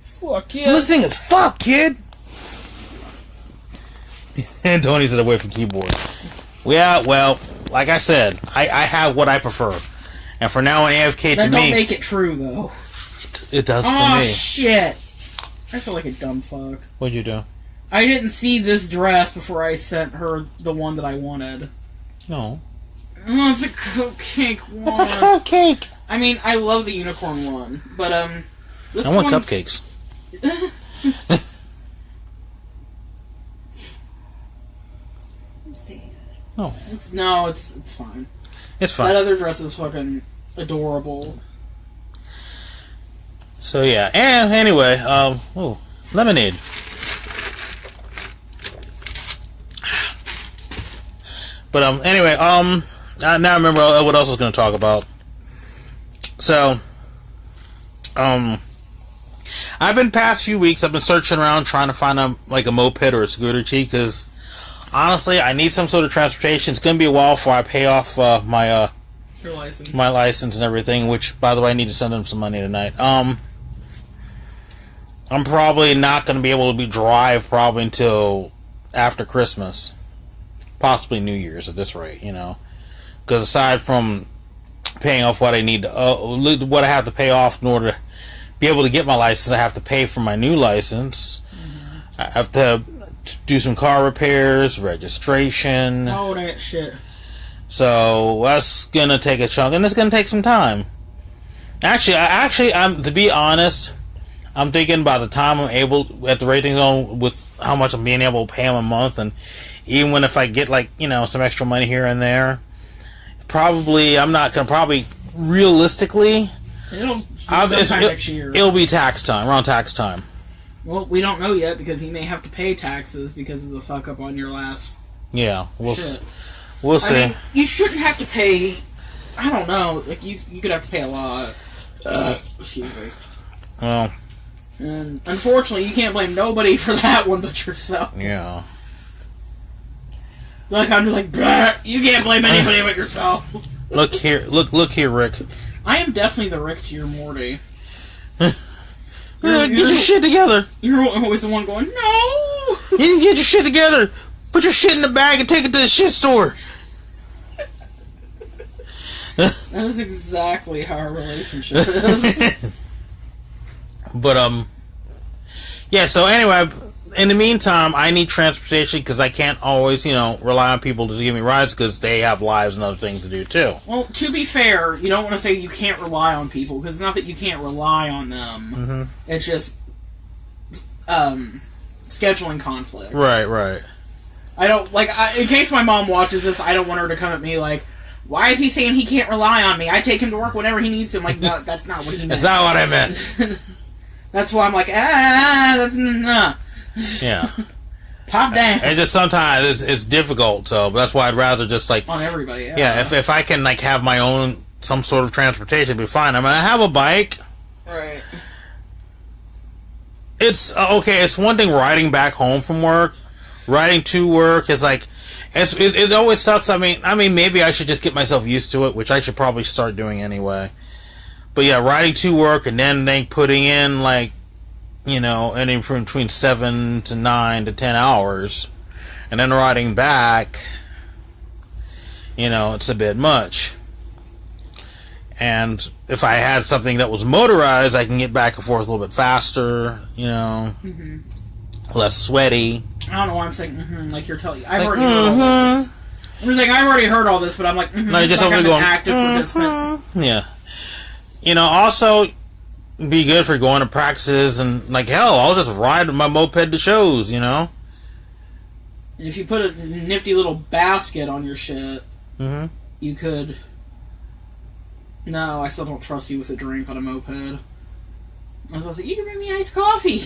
Fuck kid. Listening is fuck kid. And Tony said away from keyboard. Yeah, well, like I said, I have what I prefer. And for now on AFK that to don't me... make it true, though. It does for Oh, me. shit. I feel like a dumb fuck. What'd you do? I didn't see this dress before I sent her the one that I wanted. No. Oh, it's a cupcake one. It's a cupcake! I mean, I love the unicorn one, but, this I want one's... cupcakes. No. It's fine. It's fine. That other dress is fucking adorable. So yeah, and anyway, lemonade. But anyway, now I remember what else I was going to talk about. So, I've been past few weeks. I've been searching around trying to find a moped or a scooter cheap because honestly, I need some sort of transportation. It's going to be a while before I pay off my Your license. my license and everything. Which, by the way, I need to send them some money tonight. I'm probably not going to be able to drive probably until after Christmas, possibly New Year's at this rate. You know, because aside from paying off what I need to, what I have to pay off in order to be able to get my license, I have to pay for my new license. Mm-hmm. I have to do some car repairs, registration. Oh, that shit. So that's gonna take a chunk, and it's gonna take some time. Actually, I'm to be honest, I'm thinking by the time I'm able at the rate things on with how much I'm being able to pay them a month, and even when if I get some extra money here and there, I'm not gonna realistically. Next year. It'll be tax time, around tax time. Well, we don't know yet because you may have to pay taxes because of the fuck up on your last. Yeah, we'll shit. We'll see. I mean, you shouldn't have to pay. I don't know. You could have to pay a lot. Excuse me. Well, and unfortunately, you can't blame nobody for that one but yourself. Yeah. I'm just Blak, you can't blame anybody but yourself. Look here, Rick. I am definitely the Rick to your Morty. Get your shit together. You're always the one going, no! You need to get your shit together. Put your shit in the bag and take it to the shit store. That is exactly how our relationship is. But, yeah, so anyway, in the meantime, I need transportation because I can't always, rely on people to give me rides because they have lives and other things to do, too. Well, to be fair, you don't want to say you can't rely on people because it's not that you can't rely on them. Mm-hmm. It's just, scheduling conflict. Right. I don't, in case my mom watches this, I don't want her to come at me why is he saying he can't rely on me? I take him to work whenever he needs to. I'm like, no, that's not what he meant. That's not what I meant. That's why I'm like, that's nah. Yeah. Pop down. And just sometimes it's difficult, so that's why I'd rather just on everybody. Yeah, if I can have my own some sort of transportation, it'd be fine. I mean, I have a bike. Right. It's okay. It's one thing riding back home from work. Riding to work is it always sucks. I mean, maybe I should just get myself used to it, which I should probably start doing anyway. But yeah, riding to work and then putting in anywhere between 7 to 9 to 10 hours, and then riding back, it's a bit much. And if I had something that was motorized, I can get back and forth a little bit faster, mm-hmm. less sweaty. I don't know why I'm saying like you're telling. I've already heard all this. I'm just saying I've already heard all this, but I'm like, no, you're just I'm going, an active participant. Yeah. Also be good for going to practices and hell, I'll just ride my moped to shows, If you put a nifty little basket on your shit, mm-hmm. you could. No, I still don't trust you with a drink on a moped. I was like, you can bring me iced coffee.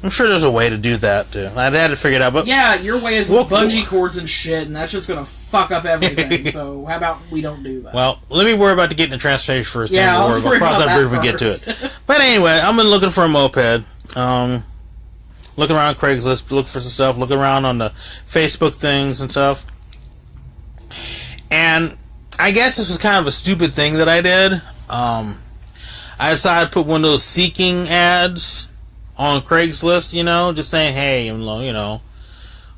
I'm sure there's a way to do that too. I had to figure it out, but yeah, your way is with bungee cords and shit, and that's just gonna fuck up everything. So how about we don't do that? Well, let me worry about getting the transportation first. Yeah, I'll worry about that before we get to it. But anyway, I've been looking for a moped. Looking around Craigslist, looking for some stuff. Looking around on the Facebook things and stuff. And I guess this was kind of a stupid thing that I did. I decided to put one of those seeking ads on Craigslist, just saying, hey,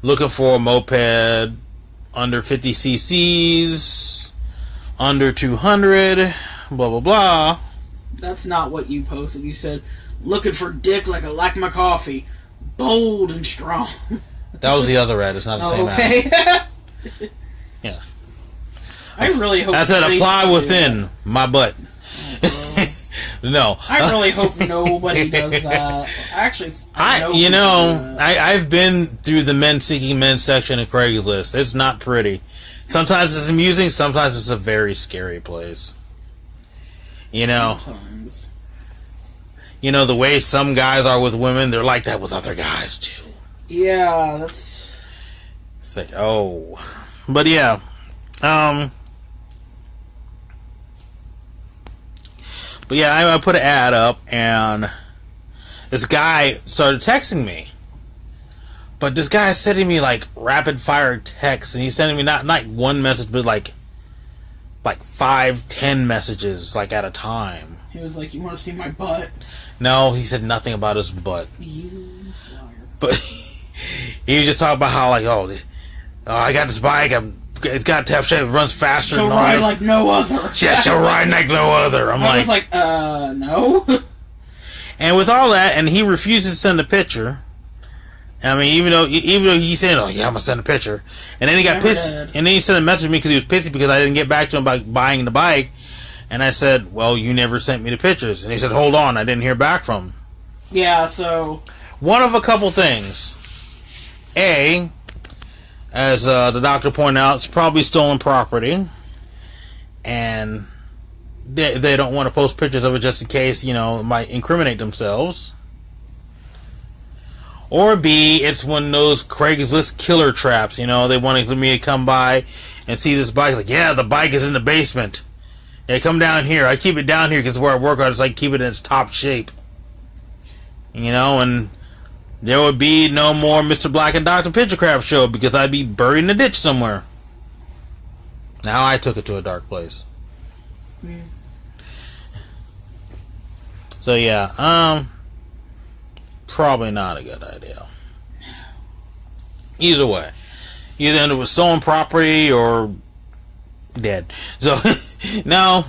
looking for a moped under 50 cc's, under 200, blah, blah, blah. That's not what you posted. You said, looking for dick like I like my coffee, bold and strong. That was the other ad. It's not the same ad. Yeah. I really hope... I said, apply within my butt. No. I really hope nobody does that. Actually, I've been through the men seeking men section of Craigslist. It's not pretty. Sometimes it's amusing, sometimes it's a very scary place. Sometimes. The way some guys are with women, they're like that with other guys too. Yeah, that's... It's like, oh. But yeah. But yeah, I put an ad up, and this guy started texting me. But this guy is sending me like rapid fire texts, and he's sending me not one message, but like 5-10 messages like at a time. He was like, "You want to see my butt?" No, he said nothing about his butt. You liar. But he was just talking about how like, I got this bike. It's got to have shape. It runs faster. She'll than ride ours. like no other. Yeah, she'll ride like no other. I was like, no. And with all that, and he refuses to send a picture. I mean, even though he said, "Oh yeah, I'm gonna send a picture," and then he got pissed, and then he sent a message to me because he was pissy because I didn't get back to him about buying the bike, and I said, "Well, you never sent me the pictures," and he said, "Hold on, I didn't hear back from him." Yeah, so one of a couple things. A, as the doctor pointed out, it's probably stolen property, and they don't want to post pictures of it just in case, it might incriminate themselves. Or B, it's one of those Craigslist killer traps, they wanted me to come by and see this bike. Like, yeah, the bike is in the basement. Yeah, come down here. I keep it down here because where I work on, it's like keep it in its top shape. And there would be no more Mr. Blak and Dr. Bitchcraft show because I'd be buried in a ditch somewhere. Now I took it to a dark place. Mm. So yeah, probably not a good idea. Either way, either end up with stolen property or dead. So no.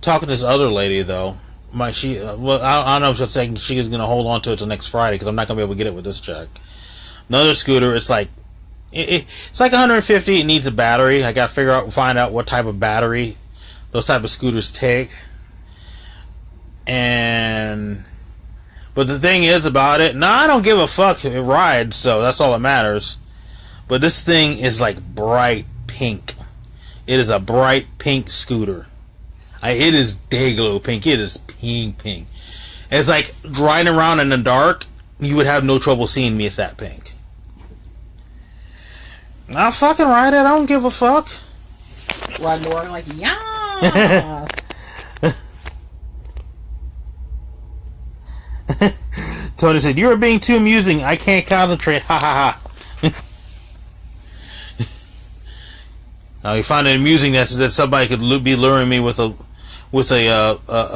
Talking to this other lady though. I don't know if she is going to hold on to it till next Friday because I'm not going to be able to get it with this check. Another scooter, it's like it's like 150. It needs a battery. I got to find out what type of battery those type of scooters take. But the thing is about it, I don't give a fuck if it rides, so that's all that matters. But this thing is like bright pink. It is a bright pink scooter. It is dayglow pink. It is pink. It's like riding around in the dark, you would have no trouble seeing me. It's that pink. I'll fucking ride it. I don't give a fuck. Riding the water like, yeah. Tony said, "You are being too amusing. I can't concentrate. Ha ha ha." Now you find it amusing that somebody could be luring me with a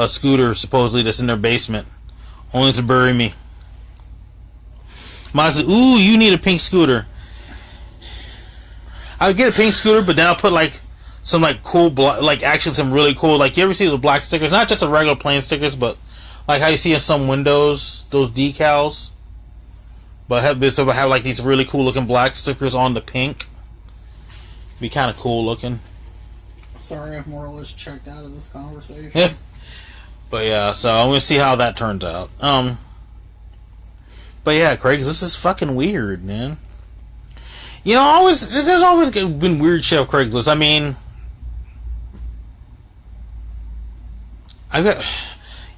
scooter supposedly that's in their basement, only to bury me. Mom said, "Ooh, you need a pink scooter." I would get a pink scooter, but then I'll put like some like cool, actually some really cool, like you ever see those black stickers? Not just the regular plain stickers, but like how you see in some windows, those decals. But have like these really cool looking black stickers on the pink. Be kind of cool looking. Sorry, I've more or less checked out of this conversation. But yeah, so I'm gonna see how that turns out. But yeah, Craigslist, this is fucking weird, man. There's always been weird shit with Craigslist. I mean, I got,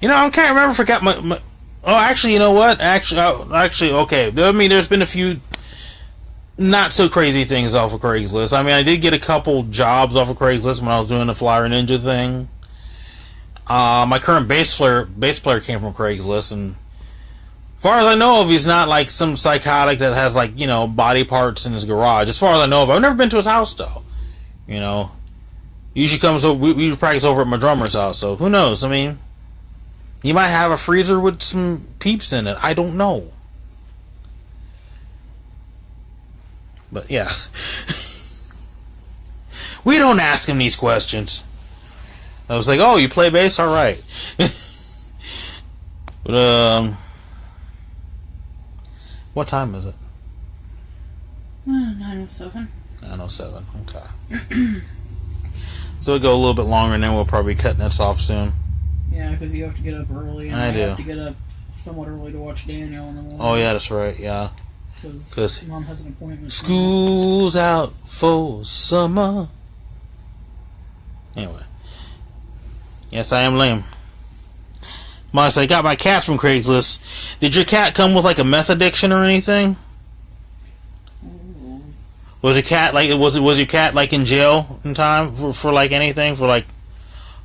I can't remember. Forgot my. Oh, actually, you know what? Actually, okay. I mean, there's been a few not so crazy things off of Craigslist. I mean, I did get a couple jobs off of Craigslist when I was doing the Flyer Ninja thing. My current bass player came from Craigslist, and as far as I know of, he's not like some psychotic that has like, body parts in his garage. As far as I know of, I've never been to his house though. Usually comes over, we usually practice over at my drummer's house, so who knows? I mean, he might have a freezer with some peeps in it. I don't know. But yes. We don't ask him these questions. I was like, oh, you play bass? Alright. But, what time is it? 9:07. 9:07, okay. So we'll go a little bit longer and then we'll probably be cutting this off soon. Yeah, because you have to get up early, and I have to get up somewhat early to watch Daniel in the morning. Oh, yeah, that's right, yeah. Because Mom has an appointment. School's out for summer. Anyway. Yes, I am lame. Miles, I got my cats from Craigslist. Did your cat come with like a meth addiction or anything? Ooh. Was your cat like in jail in time for like anything, for like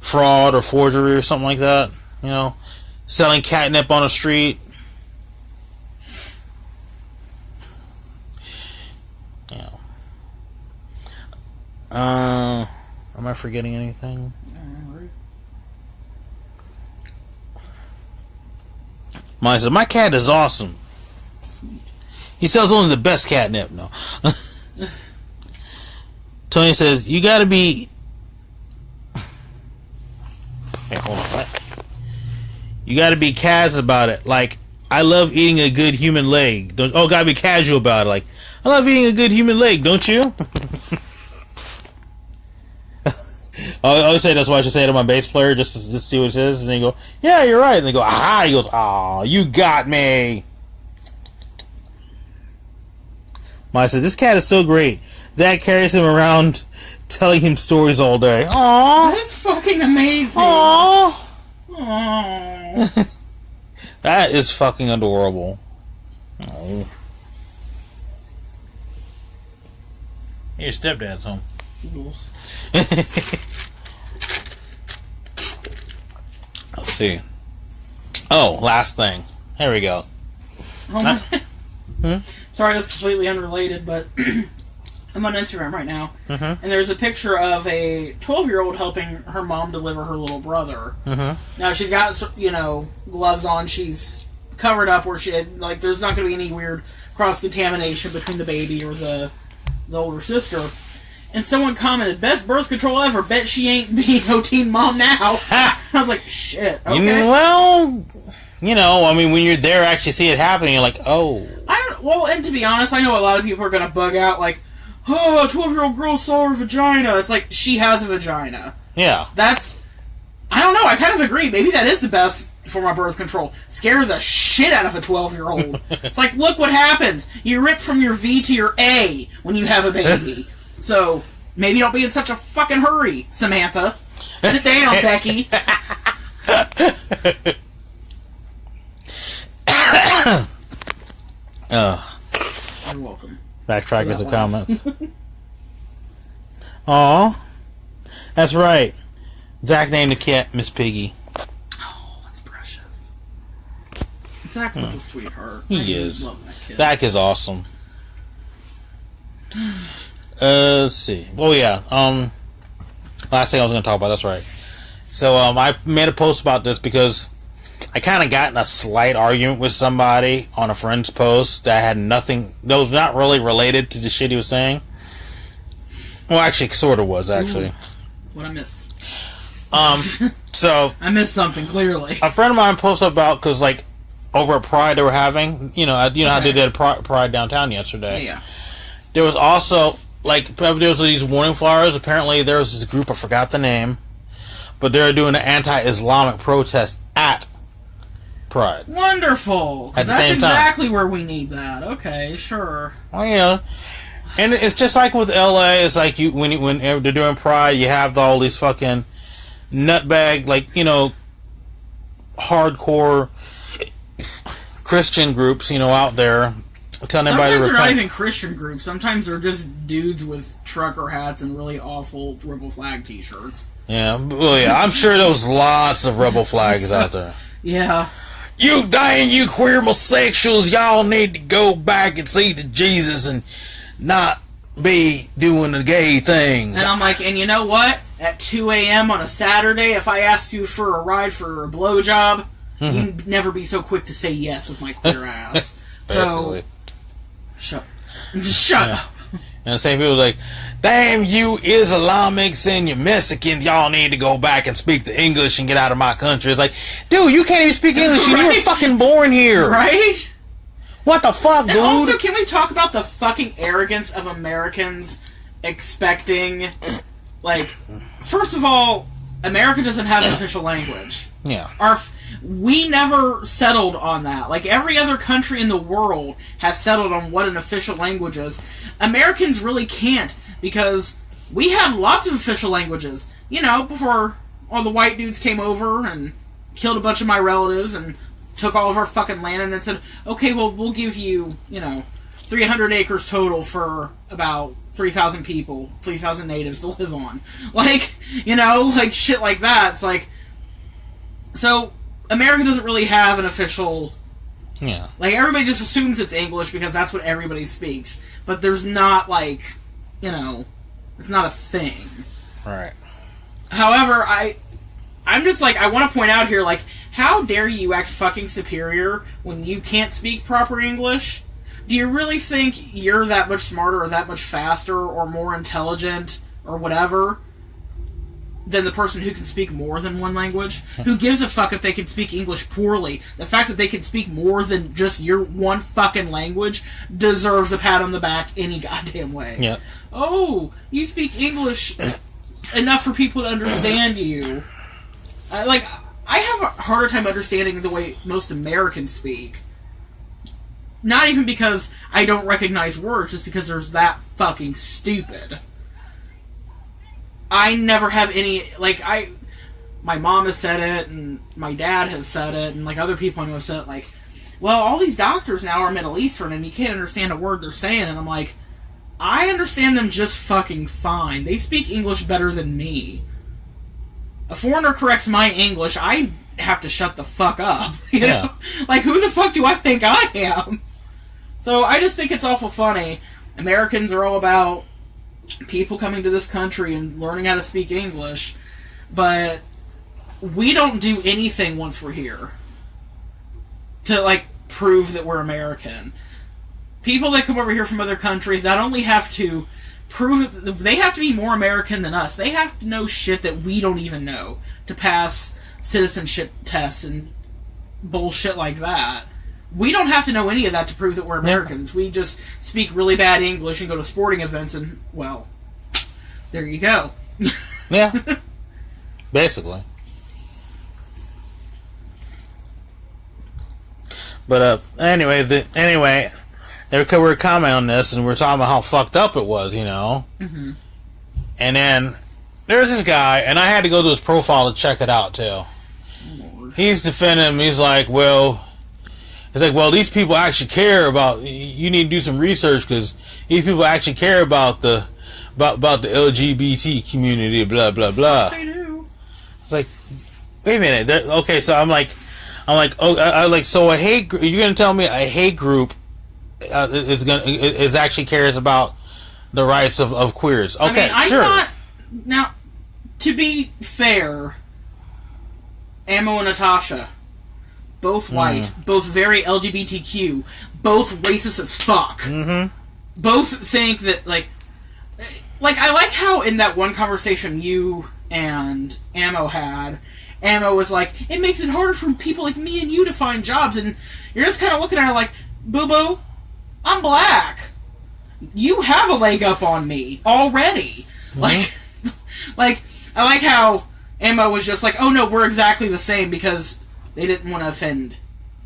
fraud or forgery or something like that? Selling catnip on the street. Am I forgetting anything? Mine said, my cat is awesome. Sweet. He sells only the best catnip. No. Tony says, you gotta be... Hey, hold on. What? You gotta be Kaz about it. Like, I love eating a good human leg. Gotta be casual about it. Like, I love eating a good human leg, don't you? I always say that's why I should say it to my bass player, just to see what it says, and then you go, yeah, you're right, and they go, aha, he goes, aw, you got me. I said, this cat is so great. Zach carries him around telling him stories all day. Aww. That's fucking amazing. Aww. Aww. That is fucking adorable. Oh. Your stepdad's home. Let's see. Oh, last thing. Here we go. Sorry, that's completely unrelated, but I'm on Instagram right now, and there's a picture of a 12-year-old helping her mom deliver her little brother. Now, she's got, gloves on. She's covered up where there's not going to be any weird cross-contamination between the baby or the older sister. And someone commented, best birth control ever. Bet she ain't being no teen mom now. I was like, shit, okay. I mean, when you're there, actually see it happening, you're like, oh. And to be honest, I know a lot of people are going to bug out, like, oh, a 12-year-old girl saw her vagina. It's like, she has a vagina. Yeah. I don't know, I kind of agree. Maybe that is the best form of birth control. Scare the shit out of a 12-year-old. It's like, look what happens. You rip from your V to your A when you have a baby. So, maybe don't be in such a fucking hurry, Samantha. Sit down, Becky. You're welcome. Backtrack the comments. Aw. That's right. Zach named the cat Miss Piggy. Oh, that's precious. Zach's such a sweetheart. He is. Love that kid. Zach is awesome. Let's see. Oh yeah. Last thing I was going to talk about. That's right. So I made a post about this because I kind of got in a slight argument with somebody on a friend's post that had nothing. That was not really related to the shit he was saying. Well, actually, sort of was actually. Ooh, what I miss? So I missed something clearly. A friend of mine posted about because over at Pride they were having how they did Pride downtown yesterday. Yeah. There was also there was these warning flyers. Apparently there was this group, I forgot the name, but they were doing an anti-Islamic protest at Pride. Wonderful. At the same time. That's exactly where we need that. Okay, sure. Oh yeah. And it's just like with LA, it's like when they're doing Pride, you have all these fucking nutbag, hardcore Christian groups, out there telling everybody to repent. Sometimes they're not even Christian groups. Sometimes they're just dudes with trucker hats and really awful rebel flag t-shirts. Yeah, well, yeah, I'm sure there's lots of rebel flags out there. Yeah. You queer homosexuals, y'all need to go back and see the Jesus and not be doing the gay things. And I'm like, and you know what? At 2 a.m. on a Saturday, if I asked you for a ride for a blowjob, you'd never be so quick to say yes with my queer ass. So, shut up. And the same people like, damn you Islamics and you Mexicans, y'all need to go back and speak the English and get out of my country. It's like, dude, you can't even speak English. Right? You were fucking born here. Right? What the fuck, dude? And also, can we talk about the fucking arrogance of Americans expecting, like, first of all, America doesn't have an official language. Yeah. We never settled on that. Like, every other country in the world has settled on what an official language is. Americans really can't, because we had lots of official languages. Before all the white dudes came over and killed a bunch of my relatives and took all of our fucking land and then said, okay, well, we'll give you, 300 acres total for about 3,000 people, 3,000 natives to live on. Like, like shit like that. It's like, so America doesn't really have an official... Yeah. Like, everybody just assumes it's English because that's what everybody speaks. But there's not, like, it's not a thing. Right. However, I'm just like, I want to point out here, like, how dare you act fucking superior when you can't speak proper English? Do you really think you're that much smarter or that much faster or more intelligent or whatever than the person who can speak more than one language? Who gives a fuck if they can speak English poorly? The fact that they can speak more than just your one fucking language deserves a pat on the back any goddamn way. Yeah. Oh, you speak English enough for people to understand you. I have a harder time understanding the way most Americans speak. Not even because I don't recognize words, just because they're that fucking stupid. I never have any, my mom has said it, and my dad has said it, and, other people I know have said it, well, all these doctors now are Middle Eastern, and you can't understand a word they're saying, and I'm like, I understand them just fucking fine. They speak English better than me. A foreigner corrects my English, I have to shut the fuck up, you know? Who the fuck do I think I am? So, I just think it's awful funny. Americans are all about people coming to this country and learning how to speak English, but we don't do anything once we're here to, prove that we're American. People that come over here from other countries not only have to prove that they have to be more American than us, they have to know shit that we don't even know to pass citizenship tests and bullshit like that. We don't have to know any of that to prove that we're Americans. We just speak really bad English and go to sporting events and, well, there you go. Yeah. Basically. But, anyway, they were commenting on this, and we were talking about how fucked up it was, Mm-hmm. And then, there's this guy, and I had to go to his profile to check it out, too. Lord. He's defending him. He's like, well, these people actually care about, you need to do some research, because these people actually care about the LGBT community, blah, blah, blah. They do. It's like, wait a minute. Okay, so I'm like, so a hate group, you're going to tell me a hate group is actually cares about the rights of queers. Okay, I'm sure. Not, now, to be fair, Ammo and Natasha, both white, both very LGBTQ, both racist as fuck. Mm-hmm. Both think that, I like how in that one conversation you and Ammo had, Ammo was like, it makes it harder for people like me and you to find jobs, and you're just kind of looking at her like, boo-boo, I'm black. You have a leg up on me already. Mm-hmm. I like how Ammo was just like, oh no, we're exactly the same because they didn't want to offend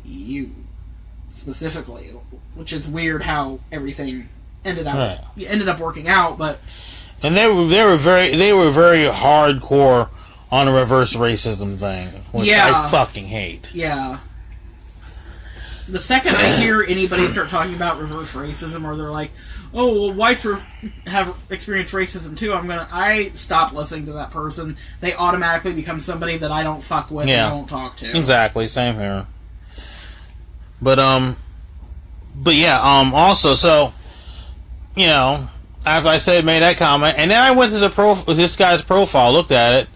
you specifically, which is weird how everything ended up working out. But and they were very hardcore on a reverse racism thing, which I fucking hate. Yeah. The second I hear anybody start talking about reverse racism, or they're like, "Oh, well, whites have experienced racism too," I stop listening to that person. They automatically become somebody that I don't fuck with and don't talk to. Exactly, same here. But yeah, also, so, you know, after I said, made that comment, and then I went to this guy's profile, looked at it,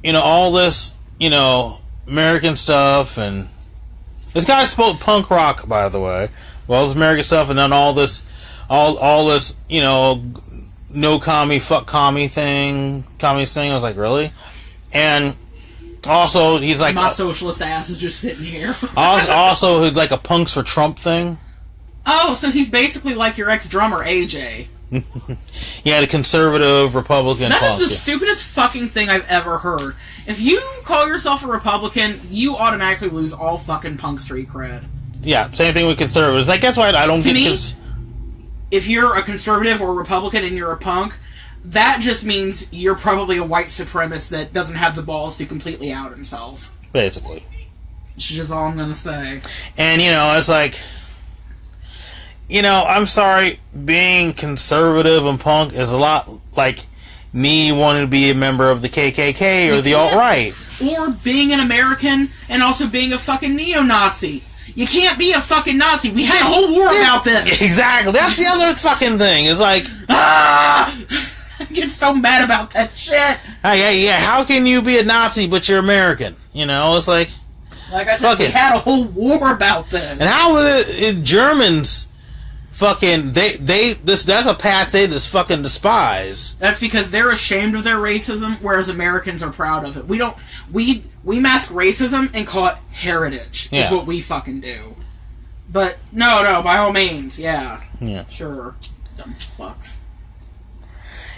you know, all this, you know, American stuff, and this guy spoke punk rock, by the way. Well, this American stuff, and then all this, you know, no commie, fuck commie thing, communist thing. I was like, really? And also, he's like, my socialist ass is just sitting here. also, he's like a punks for Trump thing. Oh, so he's basically like your ex-drummer, AJ. Yeah, the conservative Republican. That is the stupidest fucking thing I've ever heard. If you call yourself a Republican, you automatically lose all fucking punk street cred. Yeah, same thing with conservatives. Like, that's why I don't get this. If you're a conservative or Republican and you're a punk, that just means you're probably a white supremacist that doesn't have the balls to completely out himself. Basically. Which is just all I'm gonna say. And, you know, it's like, you know, I'm sorry, being conservative and punk is a lot like me wanting to be a member of the KKK or the alt-right. Or being an American and also being a fucking neo-Nazi. You can't be a fucking Nazi. We had a whole war about this. Exactly. That's the other fucking thing. It's like, I get so mad about that shit. Yeah, how can you be a Nazi but you're American? You know, it's like I said, we had a whole war about this. And how would Germans fucking that's a past they just fucking despise. That's because they're ashamed of their racism, whereas Americans are proud of it. We mask racism and call it heritage. Is what we fucking do. But no, by all means, yeah, sure, dumb fucks.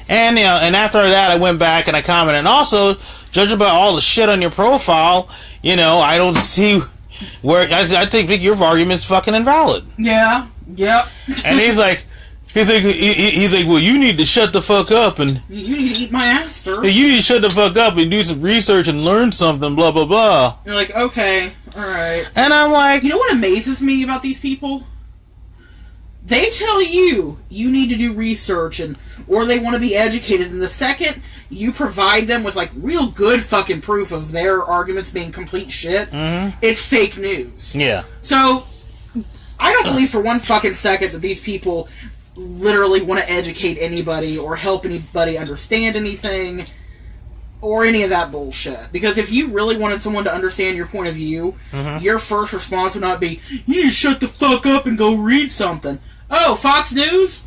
And you know, and after that, I went back and I commented. And also, judging by all the shit on your profile, you know, I don't see where I think your argument's fucking invalid. Yeah. Yep. And he's like, well, you need to shut the fuck up and you need to eat my ass, sir. You need to shut the fuck up and do some research and learn something. Blah blah blah. You're like, okay, all right. And I'm like, you know what amazes me about these people? They tell you need to do research or they want to be educated, and the second you provide them with like real good fucking proof of their arguments being complete shit, it's fake news. Yeah. So I don't believe for one fucking second that these people literally want to educate anybody or help anybody understand anything or any of that bullshit. Because if you really wanted someone to understand your point of view, your first response would not be, you need to shut the fuck up and go read something. Oh, Fox News?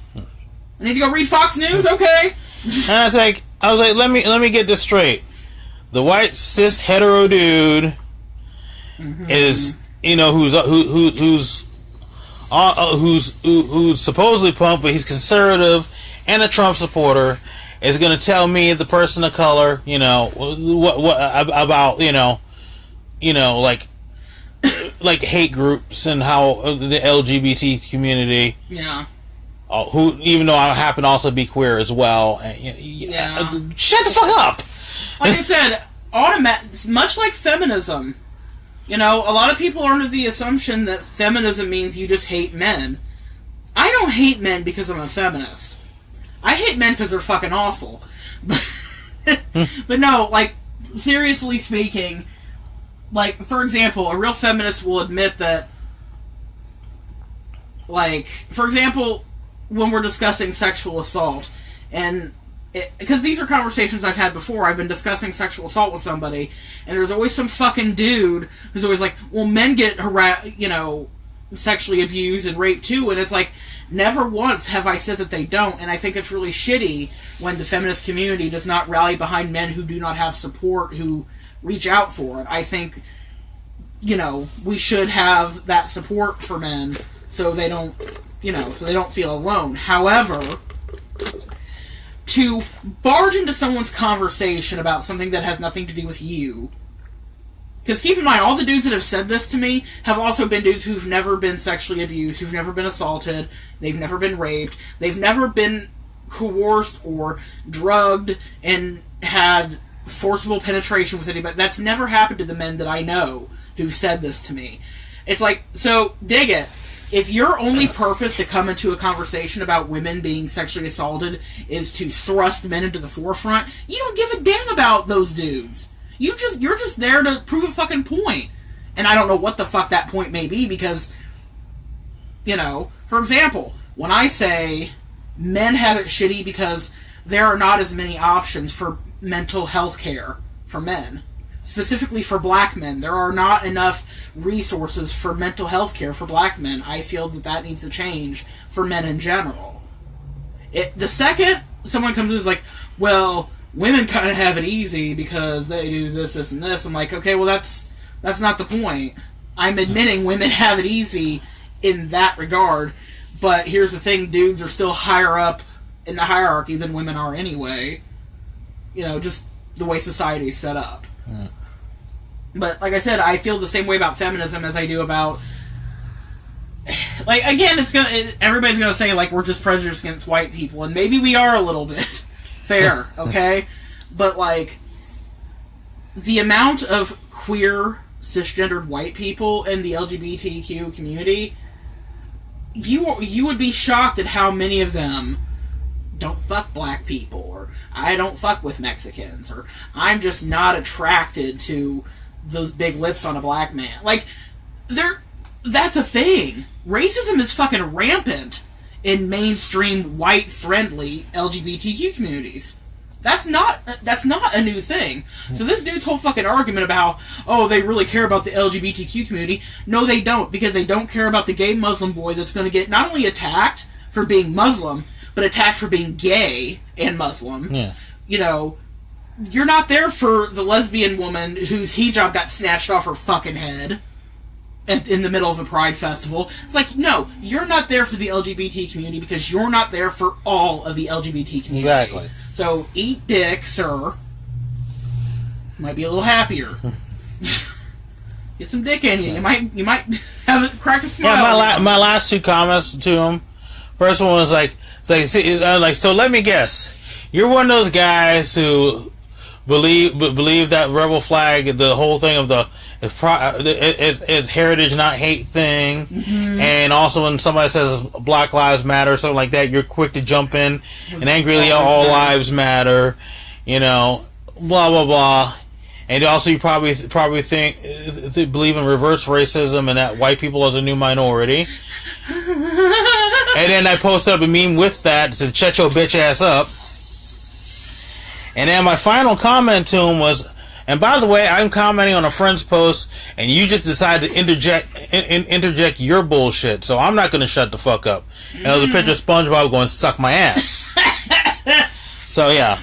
I need to go read Fox News? Okay. And I was like, let me get this straight. The white cis hetero dude is, you know, who's supposedly punk, but he's conservative and a Trump supporter, is going to tell me, the person of color, you know, what about, you know, like hate groups and how the LGBT community, who, even though I happen to also be queer as well, shut the fuck up. Like I said, much like feminism. You know, a lot of people are under the assumption that feminism means you just hate men. I don't hate men because I'm a feminist. I hate men because they're fucking awful. But no, like, seriously speaking, like, for example, a real feminist will admit that, like, for example, when we're discussing sexual assault, and because these are conversations I've had before. I've been discussing sexual assault with somebody, and there's always some fucking dude who's always like, well, men get sexually abused and raped too, and it's like, never once have I said that they don't, and I think it's really shitty when the feminist community does not rally behind men who do not have support, who reach out for it. I think, you know, we should have that support for men so they don't, you know, so they don't feel alone. However, to barge into someone's conversation about something that has nothing to do with you. Because keep in mind, all the dudes that have said this to me have also been dudes who've never been sexually abused, who've never been assaulted, they've never been raped, they've never been coerced or drugged and had forcible penetration with anybody. That's never happened to the men that I know who said this to me. It's like, so, dig it. If your only purpose to come into a conversation about women being sexually assaulted is to thrust men into the forefront, you don't give a damn about those dudes. You're just there to prove a fucking point. And I don't know what the fuck that point may be, because, you know, for example, when I say men have it shitty because there are not as many options for mental health care for men, specifically for black men, there are not enough resources for mental health care for black men. I feel that needs to change for men in general. The second someone comes in and is like, well, women kind of have it easy because they do this, this, and this, I'm like, okay, well, that's not the point. I'm admitting women have it easy in that regard, but here's the thing, dudes are still higher up in the hierarchy than women are anyway. You know, just the way society is set up. Mm. But, like I said, I feel the same way about feminism as I do about... Like, again, everybody's gonna say, like, we're just prejudiced against white people, and maybe we are a little bit. Fair, okay? But, like, the amount of queer, cisgendered white people in the LGBTQ community, you would be shocked at how many of them don't fuck black people, or I don't fuck with Mexicans, or I'm just not attracted to those big lips on a black man. Like, that's a thing. Racism is fucking rampant in mainstream, white-friendly LGBTQ communities. That's not a new thing. So this dude's whole fucking argument about, oh, they really care about the LGBTQ community. No, they don't, because they don't care about the gay Muslim boy that's going to get not only attacked for being Muslim, but attacked for being gay and Muslim. Yeah. You know, you're not there for the lesbian woman whose hijab got snatched off her fucking head in the middle of a pride festival. It's like, no, you're not there for the LGBT community because you're not there for all of the LGBT community. Exactly. So eat dick, sir. Might be a little happier. Get some dick in you. You might have a crack a smile. Yeah, my last two comments to him. First one was like, so let me guess. You're one of those guys who believe that rebel flag, the whole thing of the it's heritage not hate thing, mm-hmm. And also when somebody says Black Lives Matter or something like that, you're quick to jump in and angrily all lives matter, you know, blah blah blah. And also you probably believe in reverse racism and that white people are the new minority. And then I posted up a meme with that to shut your bitch ass up. And then my final comment to him was, and by the way, I'm commenting on a friend's post, and you just decided to interject your bullshit, so I'm not going to shut the fuck up. And there was a picture of SpongeBob going, suck my ass. So, yeah.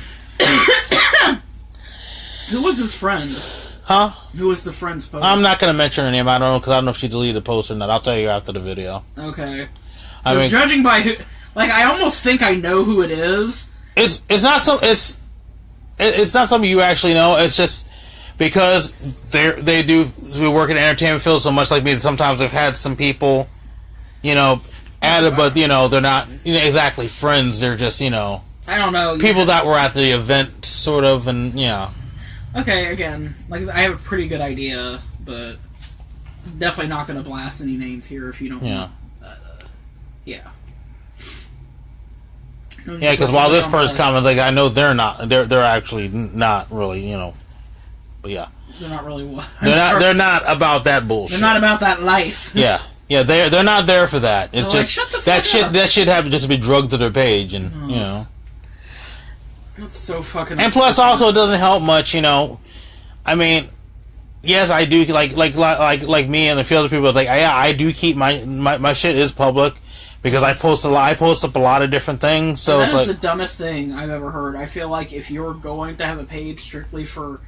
Who was his friend? Huh? Who was the friend's post? I'm not going to mention her name. I don't know, because I don't know if she deleted the post or not. I'll tell you after the video. Okay. I mean, judging by who... Like, I almost think I know who it is. It's not something you actually know. It's just because we work in the entertainment field so much like me. Sometimes I've had some people, you know, added, but you know they're not exactly friends. They're just I don't know people that were at the event, sort of, and yeah. Okay, again, like I have a pretty good idea, but definitely not going to blast any names here if you don't. Yeah. Yeah. Yeah, because while this person's comment, like I know they're actually not really, but yeah, they're not really what they're not about that bullshit. They're not about that life. Yeah, they're not there for that. It's they're just like, that shit have to just be drugged to their page, and that's so fucking. And plus, also, it doesn't help much, I mean, yes, I do like me and a few other people. Like, I do keep my shit is public. Because I post up a lot of different things, so that it's like the dumbest thing I've ever heard. I feel like if you're going to have a page strictly for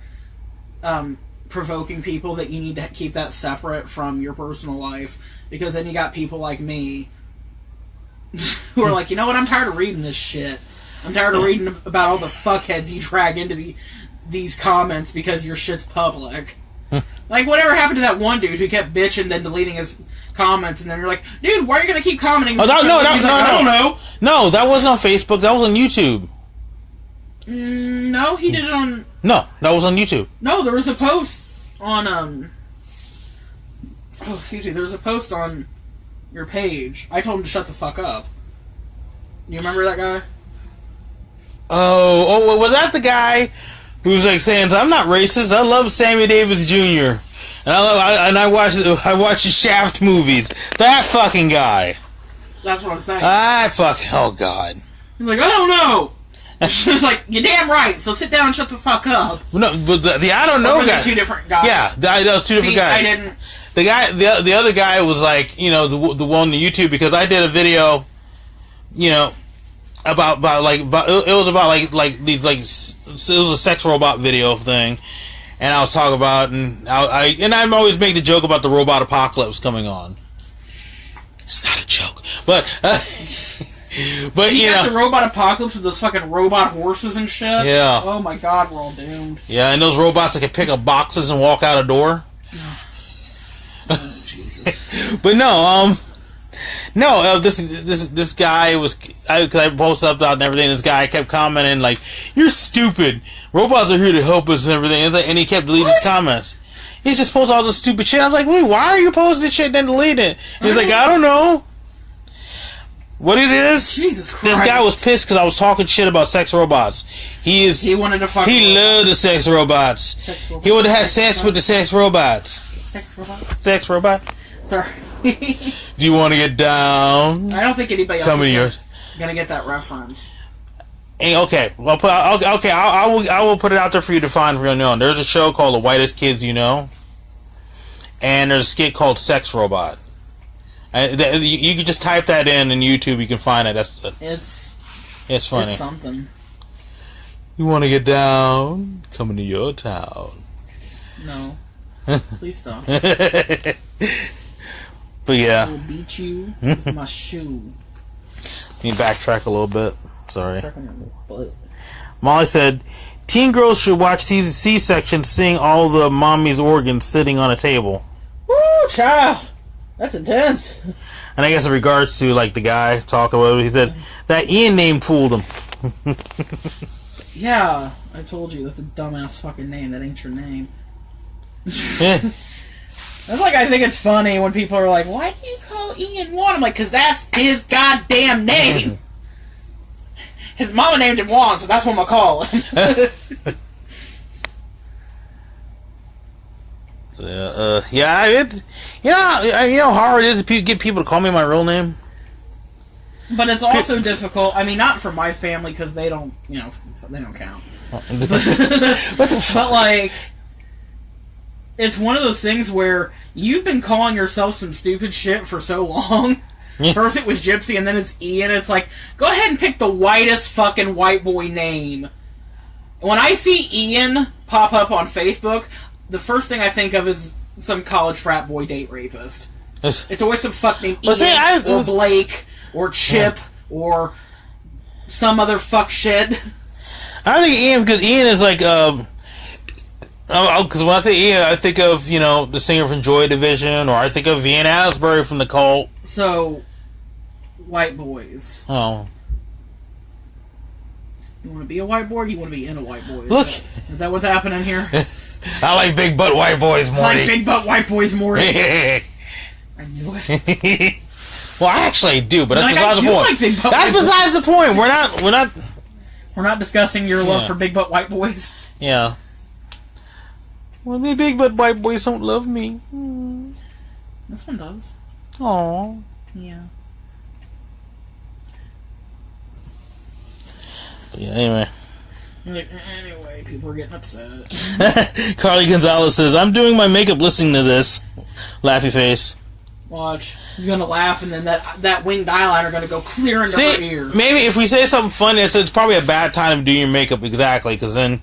provoking people, that you need to keep that separate from your personal life, because then you got people like me who are like, you know what? I'm tired of reading this shit. I'm tired of reading about all the fuckheads you drag into these comments because your shit's public. Like, whatever happened to that one dude who kept bitching, then deleting his comments, and then you're like, dude, why are you going to keep commenting? Oh, no, I don't know. No, that wasn't on Facebook. That was on YouTube. No, he did it on... No, that was on YouTube. No, there was a post on, Oh, excuse me, there was a post on your page. I told him to shut the fuck up. You remember that guy? Oh, was that the guy who was like saying, "I'm not racist. I love Sammy Davis Jr. and I watch the Shaft movies." That fucking guy. That's what I'm saying. Oh god. He's like, I don't know. She's like, you're damn right. So sit down and shut the fuck up. No, but the I don't know guy. Two different guys. Yeah, that was two different guys. I didn't. The other guy was like, you know, the one on YouTube, because I did a video, you know, about it was about like these like it was a sex robot video thing, and I was talking about I'm always make the joke about the robot apocalypse coming on. It's not a joke, but you know, the robot apocalypse with those fucking robot horses and shit. Yeah. Oh my god, we're all doomed. Yeah, and those robots that can pick up boxes and walk out a door. Oh, Jesus. But this guy was, because I posted up and everything, this guy kept commenting like, "You're stupid. Robots are here to help us and everything," and he kept deleting his comments. He's just posting all this stupid shit. I was like, "Wait, why are you posting this shit and then deleting it?" And he's like, "I don't know." What it is? Jesus Christ. This guy was pissed because I was talking shit about sex robots. He wanted to fuck. He loved the sex robots. He would have had sex with the sex robots. Sex robot. Sex robot. Sorry. Do you want to get down? I don't think anybody else is gonna get that reference. Hey, okay, well, I will put it out there for you to find for your own. There's a show called The Whitest Kids You Know, and there's a skit called Sex Robot. You can just type that in YouTube. You can find it. It's funny. It's something. You want to get down? Coming to your town. No. Please stop. But yeah. I will beat you with my shoe. Let me backtrack a little bit. Sorry. Molly said, "Teen girls should watch C-section seeing all the mommy's organs sitting on a table." Woo, child. That's intense. And I guess in regards to like the guy talking about it, he said that Ian name fooled him. Yeah, I told you that's a dumbass fucking name. That ain't your name. That's like, I think it's funny when people are like, "Why do you call Ian Juan?" I'm like, "Cause that's his goddamn name." His mama named him Juan, so that's what I'm gonna call him. So yeah, it's you know how hard it is to get people to call me my real name. But it's also difficult. I mean, not for my family because they don't, they don't count. But like, it's one of those things where you've been calling yourself some stupid shit for so long. Yeah. First it was Gypsy, and then it's Ian. It's like, go ahead and pick the whitest fucking white boy name. When I see Ian pop up on Facebook, the first thing I think of is some college frat boy date rapist. It's always some fuck named Ian, or Blake, or Chip, or some other fuck shit. I think Ian, because Ian is like, because when I say Ian, I think of, the singer from Joy Division, or I think of Ian Asbury from The Cult. So, white boys. Oh. You want to be a white boy, or you want to be in a white boy? Look. Is that what's happening here? I like big butt white boys, Morty. I like big butt white boys, Morty. I knew it. Well, I actually do, but that's besides the point. Like big butt that's besides the point. We're not discussing your love for big butt white boys. Yeah. Well, the big butt white boys don't love me. This one does. Aww. Yeah. Yeah. Anyway. Anyway, people are getting upset. Carly Gonzalez says, "I'm doing my makeup listening to this." Laughy face. Watch. You're gonna laugh, and then that winged eyeliner gonna go clear into her ear. Maybe if we say something funny, it's probably a bad time to do your makeup, exactly, because then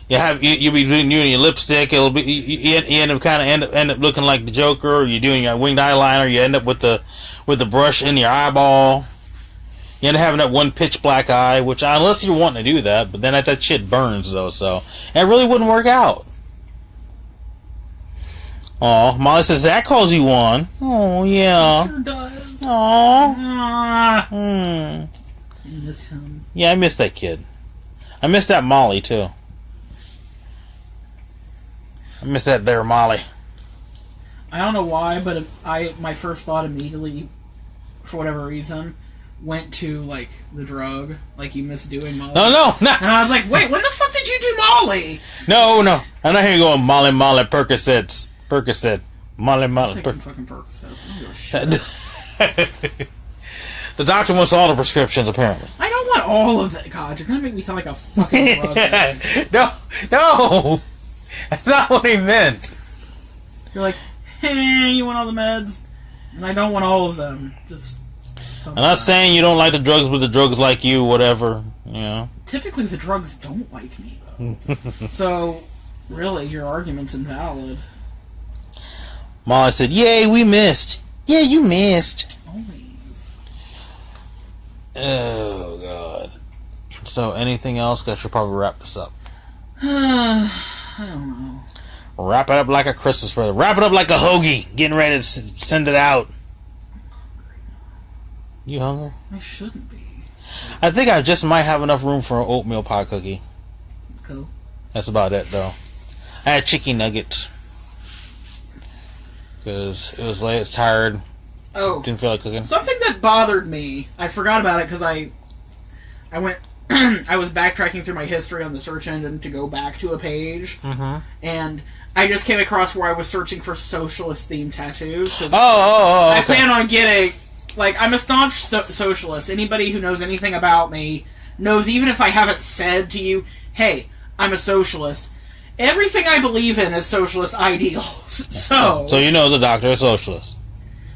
you'll be doing your lipstick. It'll be you end up looking like the Joker. Or you're doing your winged eyeliner. You end up with the brush in your eyeball. You end up having that one pitch black eye, which unless you're wanting to do that, but then that shit burns though, so it really wouldn't work out. Aw, Molly says Zach calls you on. Oh yeah. He sure does. Aw. I miss him. Yeah, I miss that kid. I miss that Molly, too. I miss that there Molly. I don't know why, but my first thought immediately, for whatever reason, went to, like, the drug. Like, you miss doing Molly. No. And I was like, wait, when the fuck did you do Molly? No. I'm not here going Molly, Percocets. Percocet. Molly, Take some fucking Percocets. I don't give a shit. The doctor wants all the prescriptions, apparently. I don't want all of that. God, you're gonna make me sound like a fucking drug addict. No! That's not what he meant. You're like, hey, you want all the meds? And I don't want all of them. Just I'm not saying you don't like the drugs, but the drugs like you, whatever, you know. Typically, the drugs don't like me, though. So, really, your argument's invalid. Molly said, yay, we missed. Yeah, you missed. Always. Oh, God. So, anything else? I should probably wrap this up. I don't know. Wrap it up like a Christmas present. Wrap it up like a hoagie. Getting ready to send it out. You hungry? I shouldn't be. I think I just might have enough room for an oatmeal pie cookie. Cool. That's about it, though. I had chicken nuggets. Because it was late, it's tired. Oh. Didn't feel like cooking. Something that bothered me, I forgot about it because I went, I was backtracking through my history on the search engine to go back to a page, and I just came across where I was searching for socialist-themed tattoos. Okay. I plan on getting, like, I'm a staunch socialist. Anybody who knows anything about me knows, even if I haven't said to you, hey, I'm a socialist, everything I believe in is socialist ideals. So you know the doctor is socialist.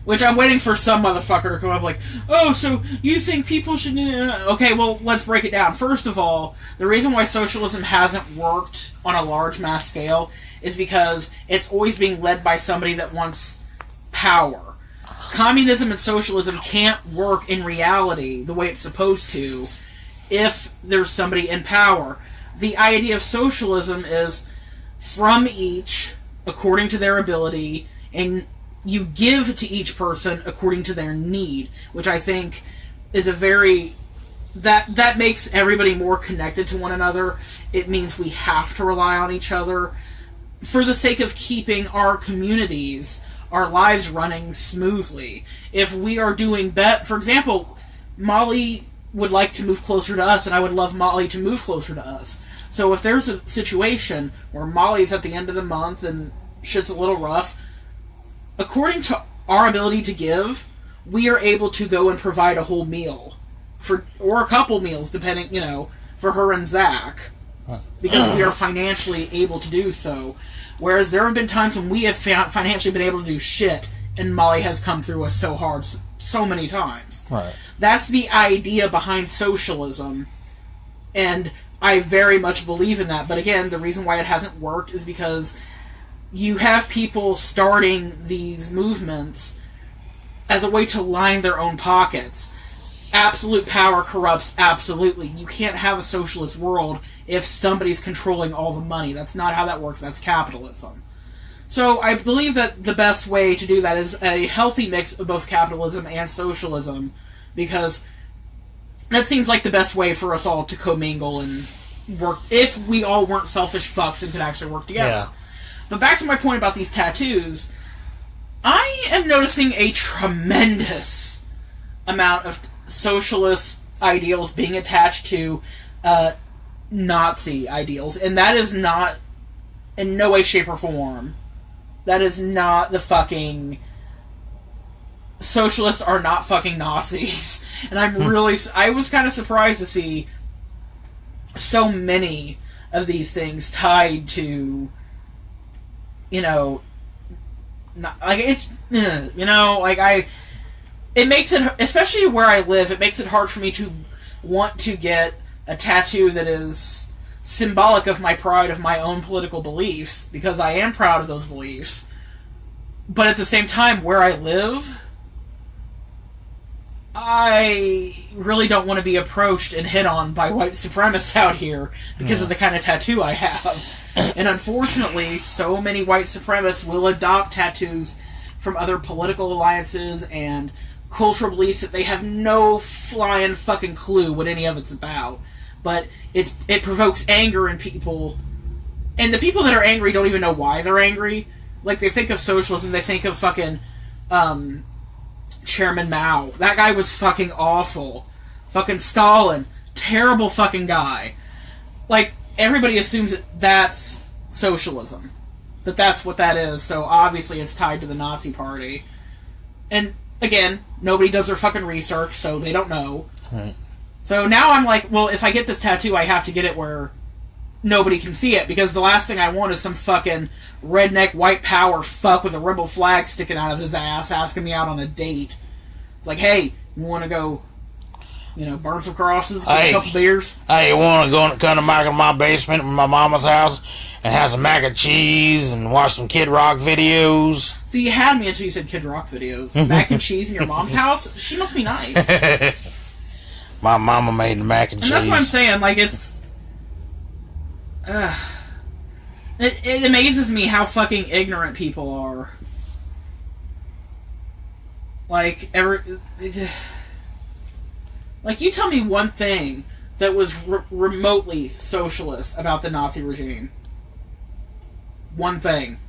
Which I'm waiting for some motherfucker to come up like, oh, so you think people should... Okay, well, let's break it down. First of all, the reason why socialism hasn't worked on a large mass scale is because it's always being led by somebody that wants power. Communism and socialism can't work in reality the way it's supposed to if there's somebody in power. The idea of socialism is from each, according to their ability, and you give to each person according to their need, which I think is a very... That makes everybody more connected to one another. It means we have to rely on each other for the sake of keeping our communities, our lives running smoothly. If we are doing for example, Molly would like to move closer to us, and I would love Molly to move closer to us. So if there's a situation where Molly's at the end of the month and shit's a little rough, according to our ability to give, we are able to go and provide a whole meal, or a couple meals, depending, for her and Zach, because we are financially able to do so. Whereas there have been times when we have financially been able to do shit, and Molly has come through us so hard, so many times. Right. That's the idea behind socialism, and I very much believe in that. But again, the reason why it hasn't worked is because you have people starting these movements as a way to line their own pockets. Absolute power corrupts absolutely. You can't have a socialist world if somebody's controlling all the money. That's not how that works. That's capitalism. So I believe that the best way to do that is a healthy mix of both capitalism and socialism, because that seems like the best way for us all to commingle and work, if we all weren't selfish fucks and could actually work together. Yeah. But back to my point about these tattoos, I am noticing a tremendous amount of socialist ideals being attached to Nazi ideals, and that is not, in no way, shape, or form, that is not the fucking... Socialists are not fucking Nazis. And I was kind of surprised to see so many of these things tied to, it makes it, especially where I live, it makes it hard for me to want to get a tattoo that is symbolic of my pride of my own political beliefs, because I am proud of those beliefs. But at the same time, where I live, I really don't want to be approached and hit on by white supremacists out here because of the kind of tattoo I have. And unfortunately, so many white supremacists will adopt tattoos from other political alliances and cultural beliefs that they have no flying fucking clue what any of it's about. but it provokes anger in people, and the people that are angry don't even know why they're angry. Like, they think of socialism, they think of fucking Chairman Mao. That guy was fucking awful. Fucking Stalin, terrible fucking guy. Like, everybody assumes that that's socialism, that's what that is, so obviously it's tied to the Nazi Party. And again, nobody does their fucking research, so they don't know. Right. So now I'm like, well, if I get this tattoo, I have to get it where nobody can see it, because the last thing I want is some fucking redneck white power fuck with a rebel flag sticking out of his ass asking me out on a date. It's like, hey, you want to go, burn some crosses, get a couple beers? Hey, you want to go come to my basement in my mama's house and have some mac and cheese and watch some Kid Rock videos? See, you had me until you said Kid Rock videos. Mac and cheese in your mom's house? She must be nice. My mama made the mac and cheese. And that's what I'm saying, like, it's... It amazes me how fucking ignorant people are. Like, like, you tell me one thing that was remotely socialist about the Nazi regime. One thing.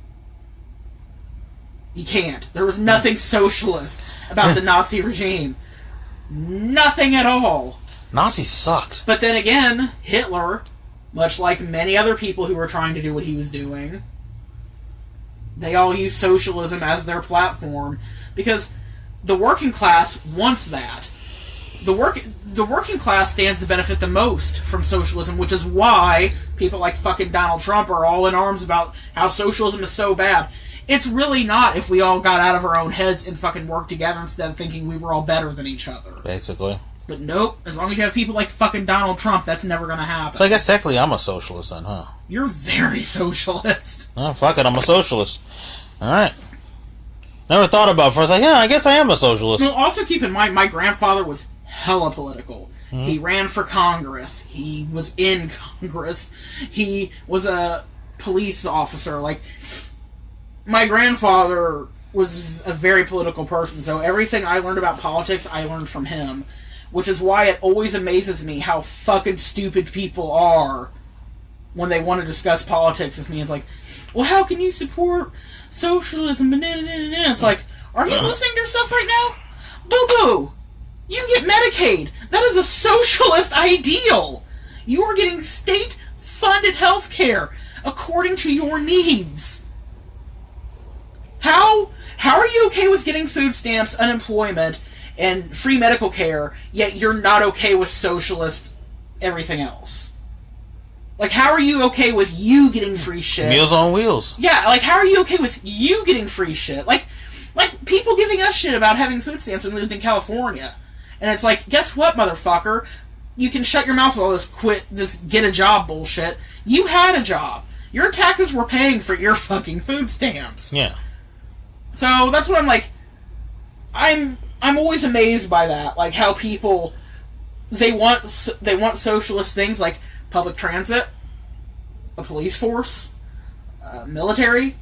You can't. There was nothing socialist about the Nazi regime. Nothing at all. Nazis sucked. But then again, Hitler, much like many other people who were trying to do what he was doing, they all use socialism as their platform, because the working class wants that. The working class stands to benefit the most from socialism, which is why people like fucking Donald Trump are all in arms about how socialism is so bad. It's really not if we all got out of our own heads and fucking worked together instead of thinking we were all better than each other. Basically. But nope, as long as you have people like fucking Donald Trump, that's never gonna happen. So I guess technically I'm a socialist then, huh? You're very socialist. Oh, fuck it, I'm a socialist. Alright. Never thought about it first. Like, yeah, I guess I am a socialist. Well, also keep in mind, my grandfather was hella political. Mm-hmm. He ran for Congress. He was in Congress. He was a police officer. Like, my grandfather was a very political person, so everything I learned about politics, I learned from him. Which is why it always amazes me how fucking stupid people are when they want to discuss politics with me. It's like, well, how can you support socialism? It's like, are you listening to yourself right now? Boo-boo! You get Medicaid. That is a socialist ideal. You are getting state-funded health care according to your needs. How are you okay with getting food stamps, unemployment, and free medical care, yet you're not okay with socialist everything else? Like, how are you okay with you getting free shit? Meals on Wheels. Yeah, like, how are you okay with you getting free shit? Like people giving us shit about having food stamps when we lived in California. And it's like, guess what, motherfucker? You can shut your mouth with all this get a job bullshit. You had a job. Your taxes were paying for your fucking food stamps. Yeah. So, that's what I'm like, I'm always amazed by that, like how people, they want socialist things like public transit, a police force, military,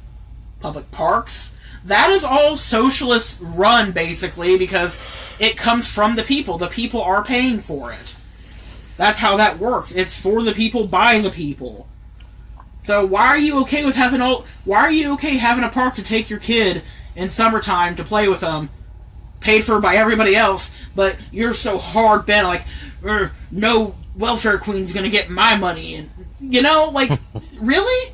public parks. That is all socialist run, basically, because it comes from the people. The people are paying for it. That's how that works. It's for the people, by the people. So why are you okay with having a park to take your kid in summertime to play with them, paid for by everybody else, but you're so hard bent, like, no welfare queen's gonna get my money, and like, really?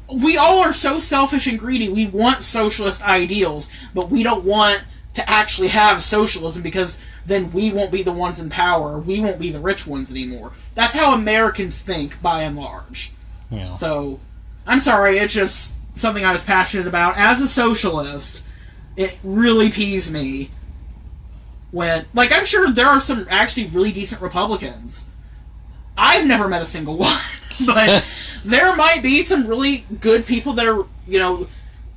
We all are so selfish and greedy. We want socialist ideals, but we don't want to actually have socialism, because then we won't be the ones in power. We won't be the rich ones anymore. That's how Americans think, by and large. Yeah. So, I'm sorry, it's just something I was passionate about. As a socialist, it really peeves me when, like, I'm sure there are some actually really decent Republicans. I've never met a single one, but there might be some really good people that are,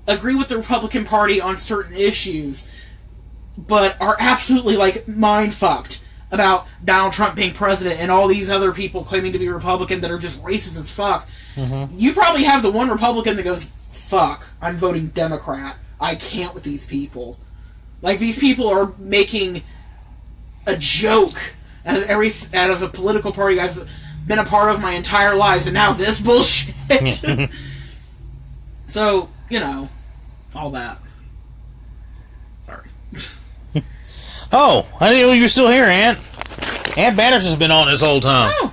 agree with the Republican Party on certain issues, but are absolutely, like, mind-fucked about Donald Trump being president and all these other people claiming to be Republican that are just racist as fuck. Mm-hmm. You probably have the one Republican that goes, fuck, I'm voting Democrat. I can't with these people. Like, these people are making a joke out of a political party I've been a part of my entire life, and now this bullshit. So, you know, all that. Sorry. Oh, I didn't know you were still here, Ant. Ant Banner's has been on this whole time. Oh.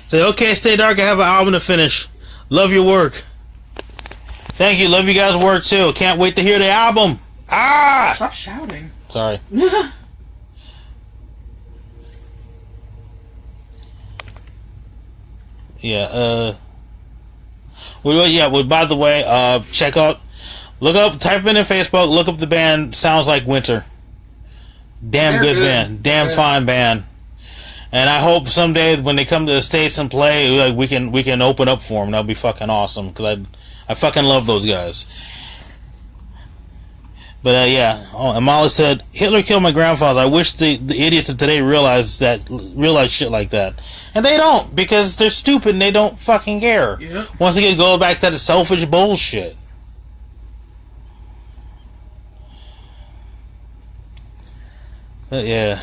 Say, okay, Stay Dark, I have an album to finish. Love your work. Thank you, love you guys' work too. Can't wait to hear the album. Ah! Stop shouting. Sorry. Yeah, well, by the way, check out, type in Facebook, look up the band Sounds Like Winter. Damn good band. Damn fine band. And I hope someday when they come to the States and play, like, we can open up for them. That'll be fucking awesome, because I fucking love those guys. But yeah. Oh, and Molly said, Hitler killed my grandfather. I wish the idiots of today realize shit like that. And they don't, because they're stupid and they don't fucking care. Yeah. Once again, go back to the selfish bullshit. But yeah.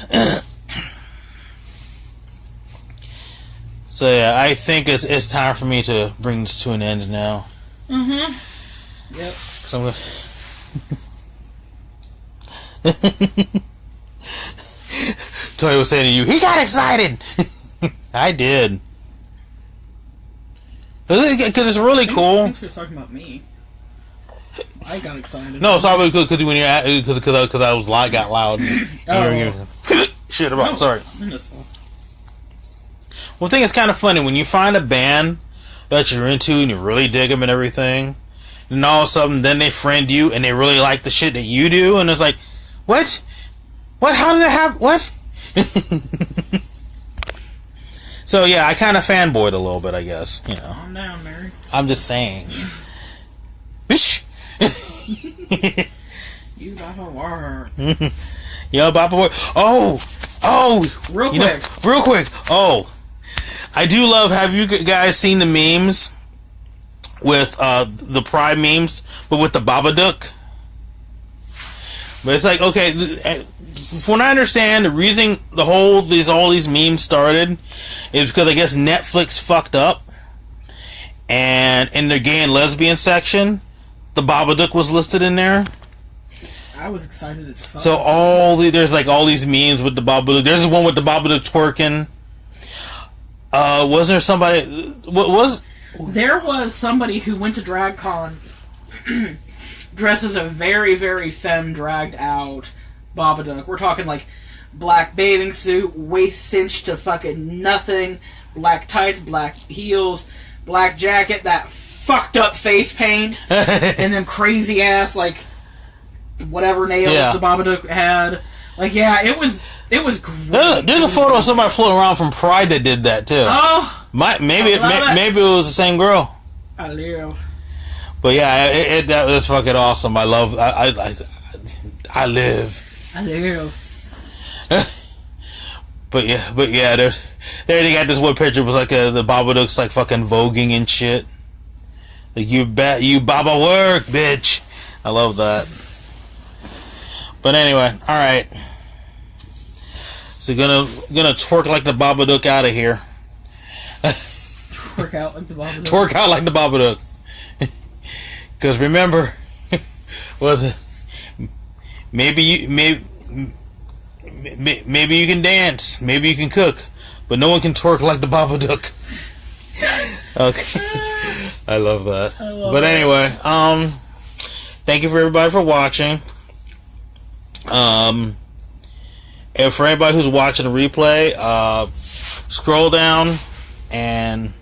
So yeah, I think it's time for me to bring this to an end now. Mm-hmm. Yep. So I'm Tony was saying to you, he got excited. I did. Because it's really cool. I think she was talking about me. I got excited. No, sorry, because when you because I was got loud. Oh. Shit about. Oh, sorry. Well, I think it's kind of funny when you find a band that you're into and you really dig them and everything, and all of a sudden then they friend you and they really like the shit that you do, and it's like, what? How did that happen? What? So yeah, I kind of fanboyed a little bit, I guess. You know. Calm down, Mary. I'm just saying. Bish. You got her work. Yo, Papa Boy. Oh. Real quick. Oh. I do love, have you guys seen the memes with the Pride memes, but with the Babadook? But it's like, okay, from what I understand, the reason all these memes started is because I guess Netflix fucked up, and in their gay and lesbian section, the Babadook was listed in there. I was excited as fuck. So there's like all these memes with the Babadook. There's one with the Babadook twerking. Wasn't there somebody? There was somebody who went to DragCon dressed as a very, very femme dragged out Babadook. We're talking like black bathing suit, waist cinched to fucking nothing, black tights, black heels, black jacket, that fucked up face paint, and them crazy ass like whatever nails the Babadook had. Like, yeah, it was great. There's a photo of somebody floating around from Pride that did that too. Oh, maybe it was the same girl. I live. But yeah, that was fucking awesome. I love. I live. I live. But yeah, there they got this one picture with like the Babadook's like fucking voguing and shit. Like, you Baba work, bitch. I love that. But anyway, all right. So gonna twerk like the Babadook out of here. Twerk out like the Babadook. Twerk out like the Babadook. Because remember, was it? Maybe you can dance, maybe you can cook, but no one can twerk like the Babadook. Okay, I love that. But anyway, thank you for everybody for watching. And for anybody who's watching the replay, scroll down and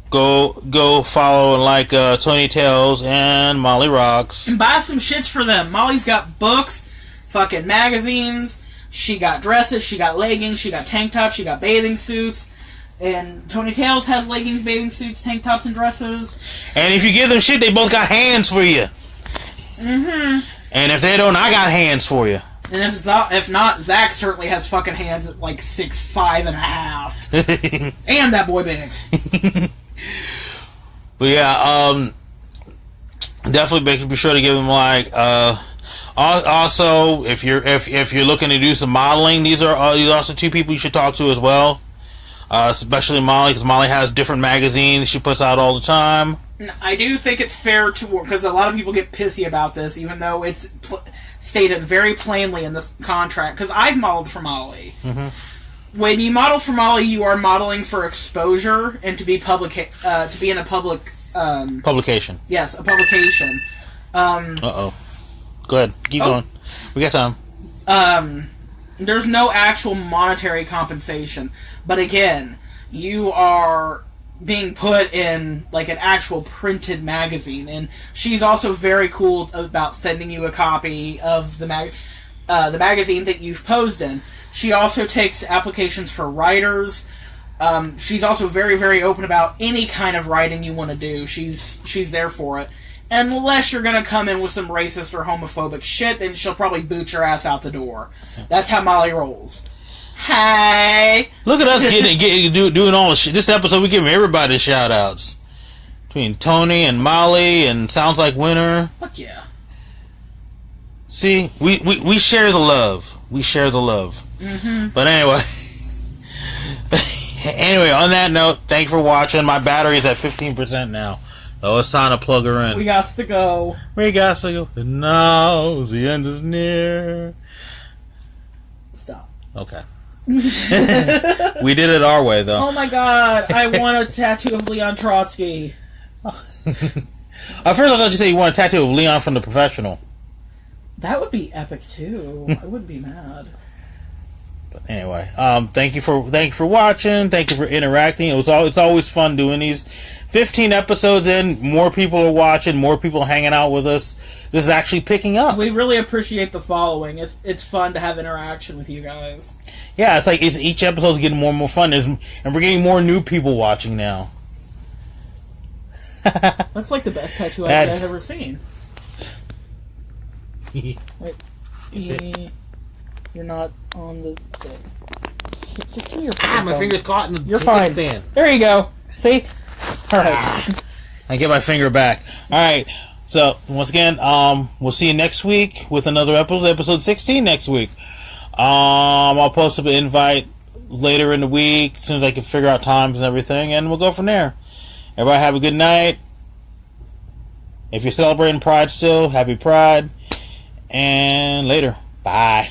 go follow and like Tony Tales and Molly Rocks. And buy some shits for them. Molly's got books, fucking magazines, she got dresses, she got leggings, she got tank tops, she got bathing suits. And Tony Tales has leggings, bathing suits, tank tops, and dresses. And if you give them shit, they both got hands for you. Mm-hmm. And if they don't, I got hands for you. And if not, Zach certainly has fucking hands at like 6'5.5". And that boy big. But yeah, definitely be sure to give him like. Also, if you're looking to do some modeling, these are also two people you should talk to as well. Especially Molly, because Molly has different magazines she puts out all the time. I do think it's fair to, because a lot of people get pissy about this, even though it's stated very plainly in this contract. Because I've modeled for Molly. Mm-hmm. When you model for Molly, you are modeling for exposure and to be in a public publication. Yes, a publication. Go ahead, keep going. We got time. There's no actual monetary compensation, but again, you are being put in like an actual printed magazine, and she's also very cool about sending you a copy of the magazine that you've posed in. She also takes applications for writers. She's also very, very open about any kind of writing you want to do. She's there for it. Unless you're going to come in with some racist or homophobic shit, then she'll probably boot your ass out the door. That's how Molly rolls. Hey! Look at us doing all the shit. This episode, we giving everybody shout-outs. Between Tony and Molly and Sounds Like Winter. Fuck yeah. See, we share the love. We share the love. Mm-hmm. But anyway. Anyway, on that note, thank you for watching. My battery is at 15% now. So it's time to plug her in. We got to go. We got to go. And now the end is near. Stop. Okay. We did it our way, though. Oh my god, I want a tattoo of Leon Trotsky. At first I thought you said you want a tattoo of Leon from The Professional. That would be epic, too. I wouldn't be mad. But anyway, thank you for watching. Thank you for interacting. It's always fun doing these. 15 episodes in, more people are watching, more people hanging out with us. This is actually picking up. We really appreciate the following. It's fun to have interaction with you guys. Yeah, it's like each episode's getting more and more fun, and we're getting more new people watching now. That's like the best tattoo I've ever seen. Wait, you're not on the thing. Just give me your phone. My finger's caught in the You're fine. stand. There you go. See? Alright. I get my finger back. Alright. So, once again, we'll see you next week with another episode 16 next week. I'll post up an invite later in the week, as soon as I can figure out times and everything, and we'll go from there. Everybody have a good night. If you're celebrating Pride still, happy Pride. And later. Bye.